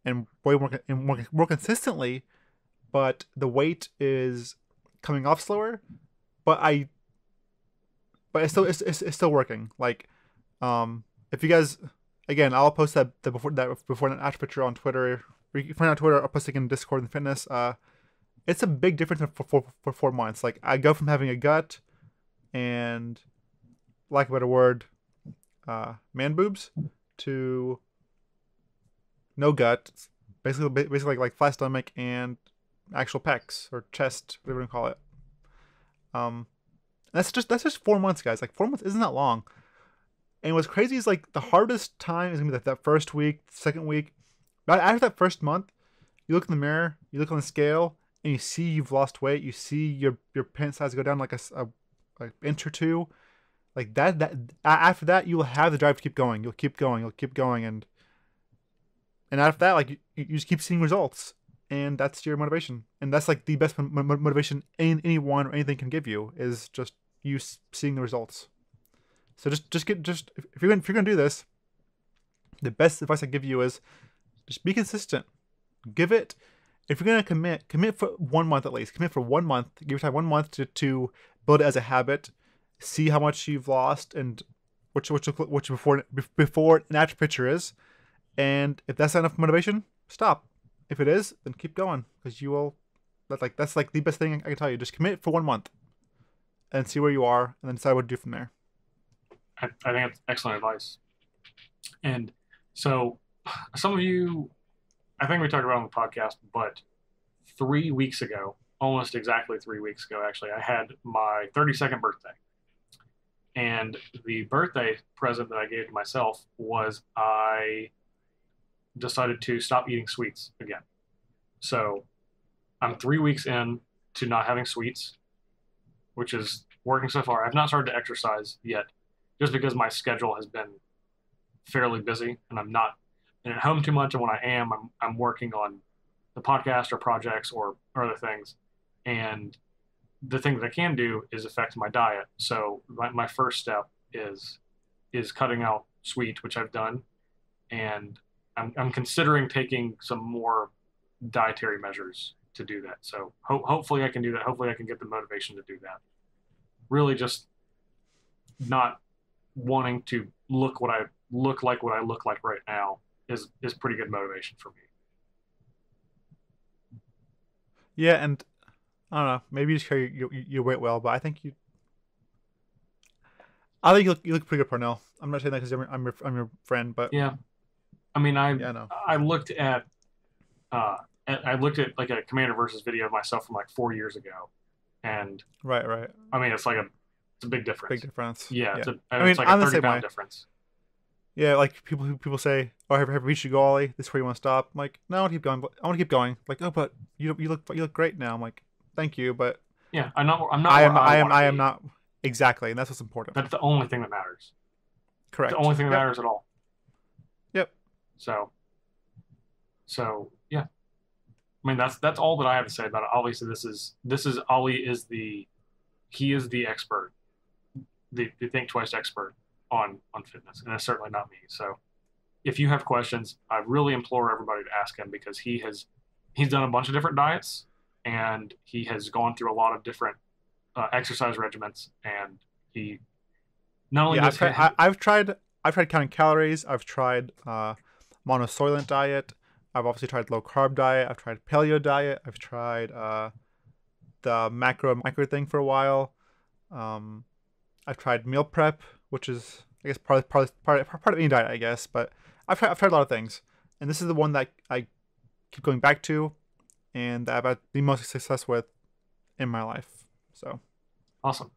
and way more consistently. But the weight is coming off slower, but it's still working. Like, if you guys, again, I'll post that before and after picture on Twitter. You can find it on Twitter. I'll post it in Discord and Fitness. It's a big difference for 4 months. Like, I go from having a gut and, lack of a better word, man boobs, to no gut, basically like flat stomach and actual pecs or chest, whatever you call it. That's just 4 months, guys. Like, 4 months isn't that long. And what's crazy is, like, the hardest time is gonna be that first week, second week. But after that first month, you look in the mirror, you look on the scale, and you see you've lost weight. You see your pant size go down like like inch or two. Like that after that, you will have the drive to keep going. You'll keep going, and after that, like, you just keep seeing results, and that's your motivation. And that's, like, the best motivation anyone or anything can give you, is just you seeing the results. So if you're gonna do this, the best advice I give you is just be consistent. Give it. If you're gonna commit for 1 month at least. Commit for 1 month. Give yourself 1 month to build it as a habit. See how much you've lost and which before and after picture is. And if that's not enough motivation, stop. If it is, then keep going, because you will. That's like the best thing I can tell you. Just commit for 1 month, and see where you are, and then decide what to do from there. I think that's excellent advice. And so, some of you, I think we talked about it on the podcast, but 3 weeks ago, almost exactly 3 weeks ago, actually, I had my 32nd birthday. And the birthday present that I gave to myself was I decided to stop eating sweets again. So I'm 3 weeks in to not having sweets, which is working so far. I've not started to exercise yet, just because my schedule has been fairly busy, and I'm not at home too much. And when I am, I'm working on the podcast or projects or other things. And the thing that I can do is affect my diet. So my first step is cutting out sweet, which I've done, and I'm considering taking some more dietary measures to do that. So hopefully I can do that. Hopefully I can get the motivation to do that. Really, just not wanting to look what I look like right now is pretty good motivation for me. Yeah, and I don't know. Maybe you just carry your weight well, but I think you look pretty good, Parnell. I'm not saying that because I'm your friend, but yeah. I mean, I know. I looked at like a Commander versus video of myself from like 4 years ago, and right. I mean, it's a big difference. Big difference. Yeah, yeah. It's like a 30-pound difference. Yeah, like people say, "Oh, have you reached your goal, Ali? This is where you want to stop." I'm like, no, I want to keep going. I want to keep going. Like, oh, but you look great now. I'm like, thank you, but yeah, I'm not. I am not exactly, and that's what's important. That's the only thing that matters. Correct. The only thing that matters at all. Yep. So yeah. I mean, that's all that I have to say about it. Obviously, this is Ali is the expert, the Thinktwice expert on fitness, and it's certainly not me. So if you have questions, I really implore everybody to ask him, because he's done a bunch of different diets, and he has gone through a lot of different exercise regimens, and he not only I've tried counting calories. I've tried monosoylent diet. I've obviously tried low carb diet. I've tried paleo diet. I've tried the macro thing for a while. I've tried meal prep, which is, I guess, part of any diet, I guess. But I've tried a lot of things, and this is the one that I keep going back to, and that I've had the most success with in my life. So awesome.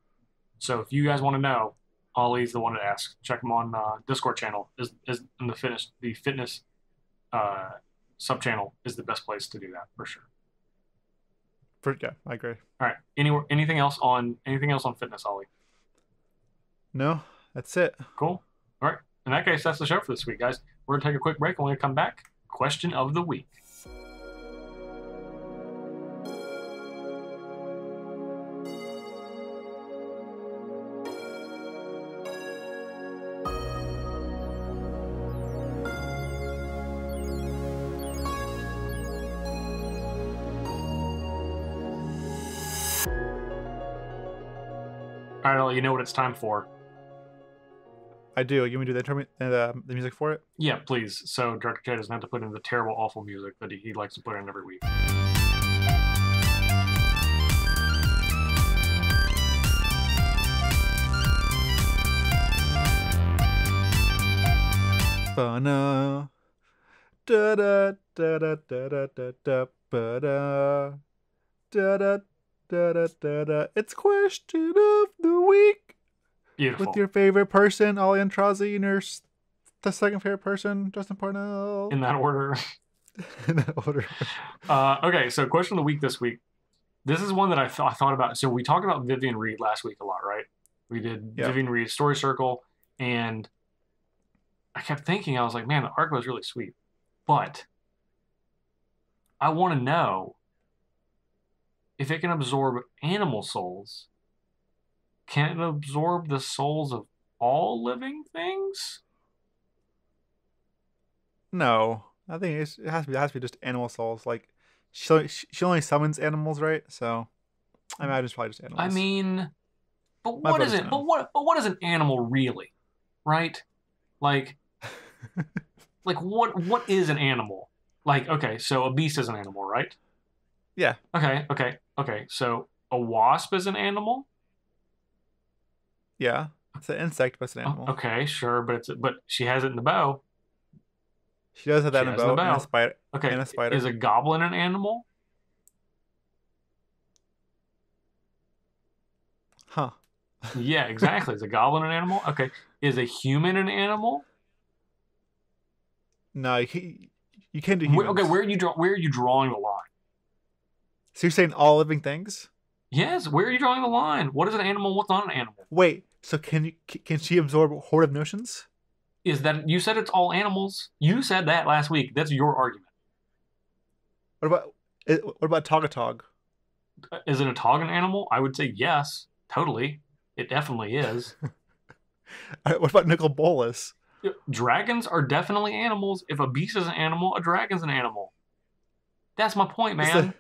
So if you guys want to know, Ali's the one to ask. Check him on Discord channel. Is in the fitness sub channel is the best place to do that for sure. Yeah, I agree. All right. Anything else on fitness, Ali? No, that's it. Cool. All right. In that case, that's the show for this week, guys. We're gonna take a quick break, and when we come back, question of the week. All right, Ollie, you know what it's time for. I do. You want me to do the music for it? Yeah, please. So Director Choi doesn't have to put in the terrible, awful music that he likes to put in every week. Ba-na. Da-da, da-da, da-da, da-da, ba-da. Da-da, da-da, da-da. It's question of the week. Beautiful. With your favorite person, Ali Aintrazi, and the second favorite person, Justin Parnell. In that order. In that order. Okay, so question of the week this week. This is one that I thought about. So we talked about Vivian Reed last week a lot, right? We did Vivian Reed's Story Circle, and I kept thinking, I was like, man, the art was really sweet. But I want to know if it can absorb animal souls. Can it absorb the souls of all living things? No, I think it has to be just animal souls. Like she only summons animals, right? So I imagine it's probably just animals. I mean, but what is it? But what is an animal really, right? Like, like what is an animal? Like, okay, so a beast is an animal, right? Yeah. Okay. So a wasp is an animal. Yeah, it's an insect, but it's an animal. Okay, sure, but she has it in the bow. She does have that in the bow. And a spider. Okay, and a spider. Is a goblin an animal? Huh. Yeah, exactly. Is a goblin an animal? Okay. Is a human an animal? No, you can't do humans. Okay, where are you drawing the line? So you're saying all living things? Yes. Where are you drawing the line? What is an animal? What's not an animal? Wait. So can she absorb horde of notions? Is that you said it's all animals? You said that last week. That's your argument. What about Togatog? Is it a tog an animal? I would say yes, totally. It definitely is. What about Nicol Bolas? Dragons are definitely animals. If a beast is an animal, a dragon's an animal. That's my point, man.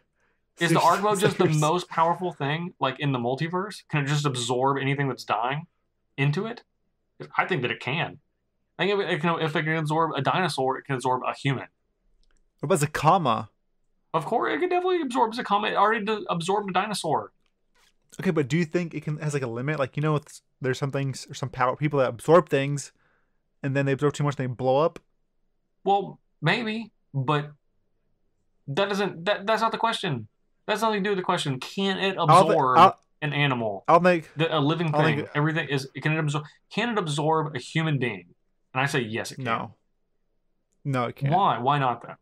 Is the Argbo just the most powerful thing, like in the multiverse? Can it just absorb anything that's dying into it? I think that it can. I think if it can absorb a dinosaur, it can absorb a human. What about Zakama? Of course, it can definitely absorb Zakama. It already absorbed a dinosaur. Okay, but do you think it has like a limit? Like, there's some things or some power people that absorb things, and then they absorb too much and they blow up? Well, maybe, but that's not the question. That's nothing to do with the question. Can it absorb an animal? A living thing. Everything is. Can it absorb a human being? And I say yes, it can. No, it can't. Why? Why not then?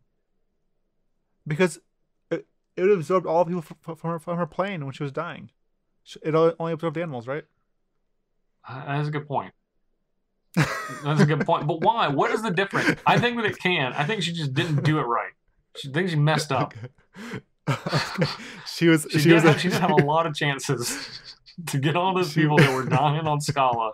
Because it would absorb all people from her plane when she was dying. It only absorbed animals, right? That's a good point. That's a good point. But why? What is the difference? I think that it can. I think she just didn't do it right. I think she messed up. Okay. She did have a lot of chances to get all those people that were dying on Scala.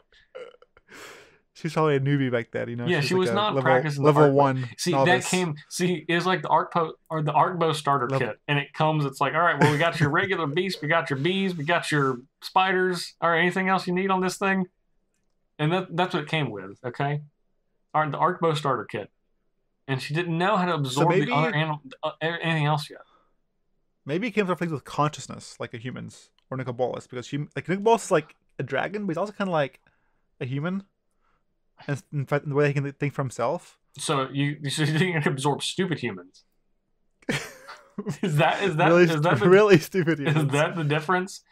She's probably a newbie back then, Yeah, she was not practicing level 1. See, novice. it was like the Arcbow starter kit, and it comes. It's like, all right, well, we got your regular beast, we got your bees, we got your spiders. All right, anything else you need on this thing? And that's what it came with. Okay, the Arcbow starter kit, and she didn't know how to absorb the other anything else yet. Maybe it came from things with consciousness, like a human's or Nicol Bolas, because Nicol Bolas is like a dragon, but he's also kind of like a human. And in fact, the way he can think for himself. So you think it can absorb stupid humans? Is that really stupid humans? Is that the difference?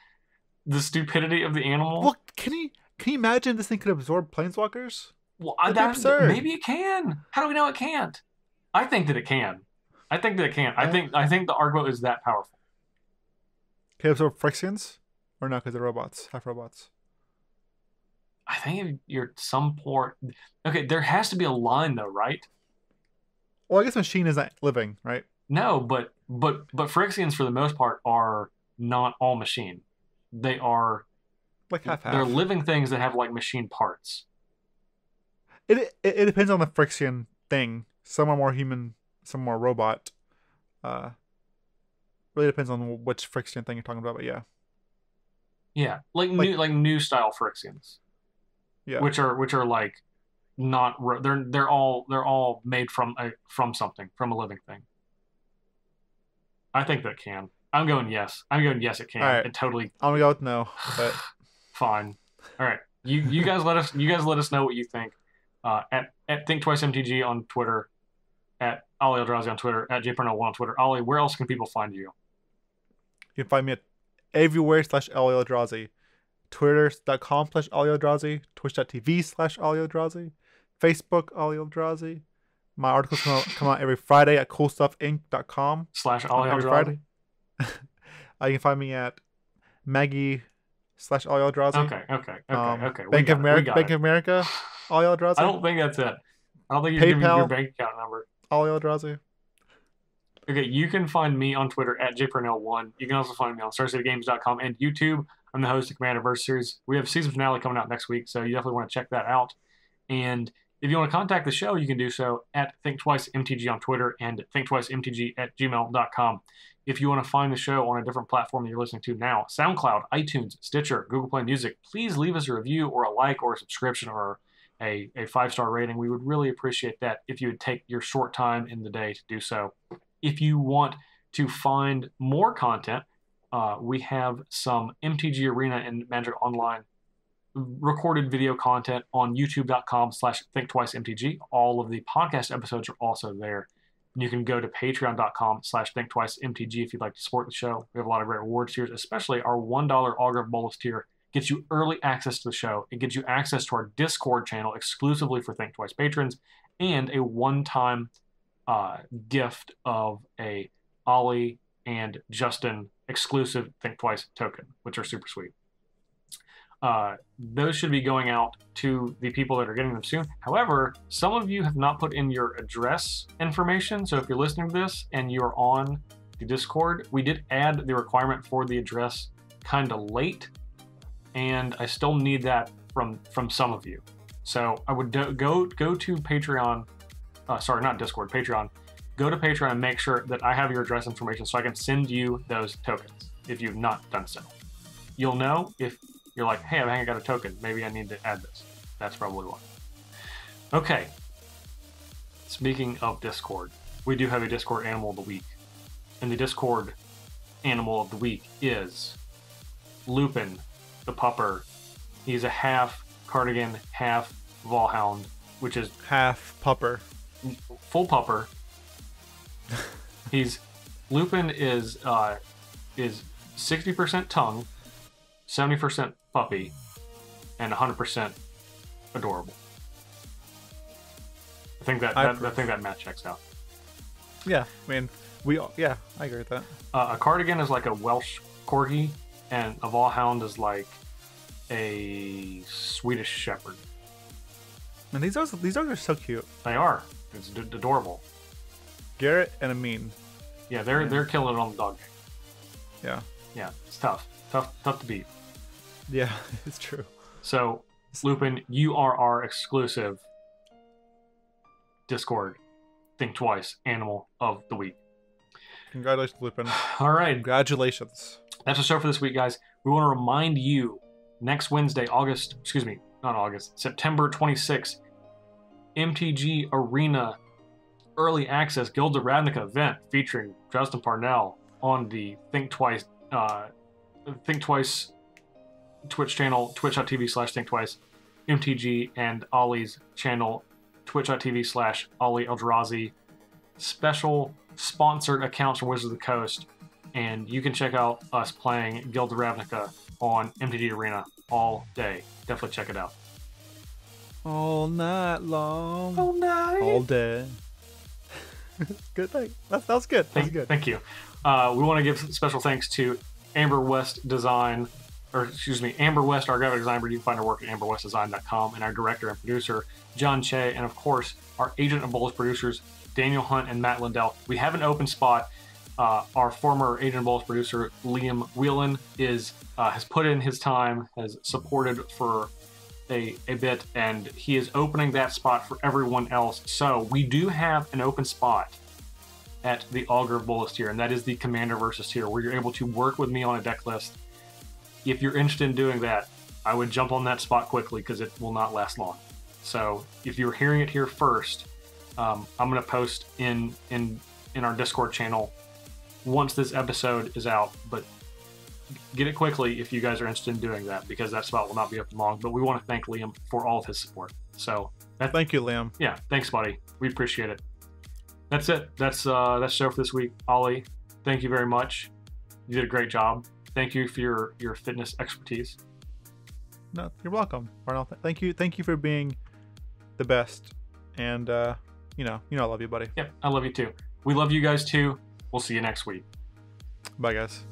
The stupidity of the animal? Well, can you imagine this thing could absorb planeswalkers? Well, that's absurd. Maybe it can. How do we know it can't? I think that it can. I think that it can. I think the Argbo is that powerful. Can it absorb Phyrexians? Or no, because they're robots, half robots. I think if you're some poor. Okay, there has to be a line though, right? Well, I guess machine isn't living, right? No, but Phyrexians for the most part are not all machine. They are like half. They're living things that have like machine parts. It depends on the Phyrexian thing. Some are more human, some more robot. Really depends on which Phyrexian thing you're talking about, but yeah. Yeah, like new style Phyrexians, Yeah. which are like not they're all made from something, from a living thing. I think that can. I'm going yes. I'm going yes. It All can. right. It totally. I'm gonna go with no, but Fine. All right. You guys let us know what you think. At Thinktwice MTG on Twitter, at Ali Aintrazi on Twitter, at JParnell1 on Twitter. Ali, where else can people find you? you can find me at everywhere / Ali Aintrazi. Twitter.com/Ali Aintrazi, Twitch.tv/Ali Aintrazi, Facebook Ali Aintrazi. My articles come out every Friday at coolstuffinc.com. / Ali every Aintrazi. Friday. You can find me at Maggie /Ali Aintrazi. Okay. Bank of America, Ali Aintrazi. I don't think that's it. I don't think you're giving me your bank account number. Ali Aintrazi. Okay, you can find me on Twitter at jparnell1. You can also find me on StarCityGames.com and YouTube. I'm the host of Commanderverse series. We have season finale coming out next week, so you definitely want to check that out. And if you want to contact the show, you can do so at ThinkTwiceMTG on Twitter and ThinkTwiceMTG@gmail.com. If you want to find the show on a different platform that you're listening to now, SoundCloud, iTunes, Stitcher, Google Play Music, please leave us a review or a like or a subscription or a 5-star rating. We would really appreciate that if you would take your short time in the day to do so. If you want to find more content, we have some MTG Arena and Magic Online recorded video content on youtube.com/thinktwicemtg. All of the podcast episodes are also there. And you can go to patreon.com/thinktwicemtg if you'd like to support the show. We have a lot of great rewards tiers, especially our $1 Augur of Bolas tier gets you early access to the show. It gives you access to our Discord channel exclusively for Think Twice patrons and a one-time gift of a Ali and Justin exclusive Think Twice token, which are super sweet. Those should be going out to the people that are getting them soon. However, some of you have not put in your address information. So if you're listening to this and you're on the Discord, we did add the requirement for the address kind of late, and I still need that from some of you. So I would go to Patreon. Sorry, not Discord, Patreon. Go to Patreon and make sure that I have your address information so I can send you those tokens if you've not done so. You'll know if you're like, hey, I think I got a token. Maybe I need to add this. That's probably why. Okay. Speaking of Discord, we do have a Discord animal of the week. And the Discord animal of the week is Lupin, the pupper. He's a half cardigan, half Valhound, which is half pupper. Full pupper. Lupin is 60% tongue, 70% puppy, and 100% adorable. I think that math checks out. Yeah, I mean, I agree with that. A cardigan is like a Welsh corgi, and a Valhound is like a Swedish shepherd. And these dogs are so cute. They are. It's adorable. Garrett and Amin. Yeah, they're killing it on the dog game. Yeah. Yeah, it's tough to beat. Yeah, it's true. So, Lupin, you are our exclusive Discord Think Twice Animal of the Week. Congratulations, Lupin. All right. Congratulations. That's the show for this week, guys. We want to remind you, next Wednesday, September 26th, MTG Arena Early Access Guilds of Ravnica event featuring Justin Parnell on the Thinktwice Twitch channel, twitch.tv/Thinktwice, MTG and Ali's channel, twitch.tv/Ali Aintrazi. Special sponsored accounts from Wizards of the Coast, and you can check out us playing Guilds of Ravnica on MTG Arena all day. Definitely check it out. All night long. All night. All day. Good thing. That was good. That was good. Thank you. We want to give special thanks to Amber West, our graphic designer. You can find her work at amberwestdesign.com, and our director and producer, John Che, and of course, our Agent of Bolas producers, Daniel Hunt and Matt Lindell. We have an open spot. Our former Agent of Bolas producer, Liam Whelan, has put in his time, has supported for a bit, and he is opening that spot for everyone else. So we do have an open spot at the Augur of Bolas tier, and that is the Commander versus tier, where you're able to work with me on a deck list if you're interested in doing that, I would jump on that spot quickly because it will not last long. So if you're hearing it here first, I'm going to post in our Discord channel once this episode is out, but get it quickly if you guys are interested in doing that, because that spot will not be open long. But we want to thank Liam for all of his support. So thank you, Liam. Yeah, thanks, buddy. We appreciate it. That's it. That's show for this week. Ali, thank you very much. You did a great job. Thank you for your fitness expertise. No, you're welcome, Parnell. Thank you for being the best. And you know I love you, buddy. Yep, I love you too. We love you guys too. We'll see you next week. Bye, guys.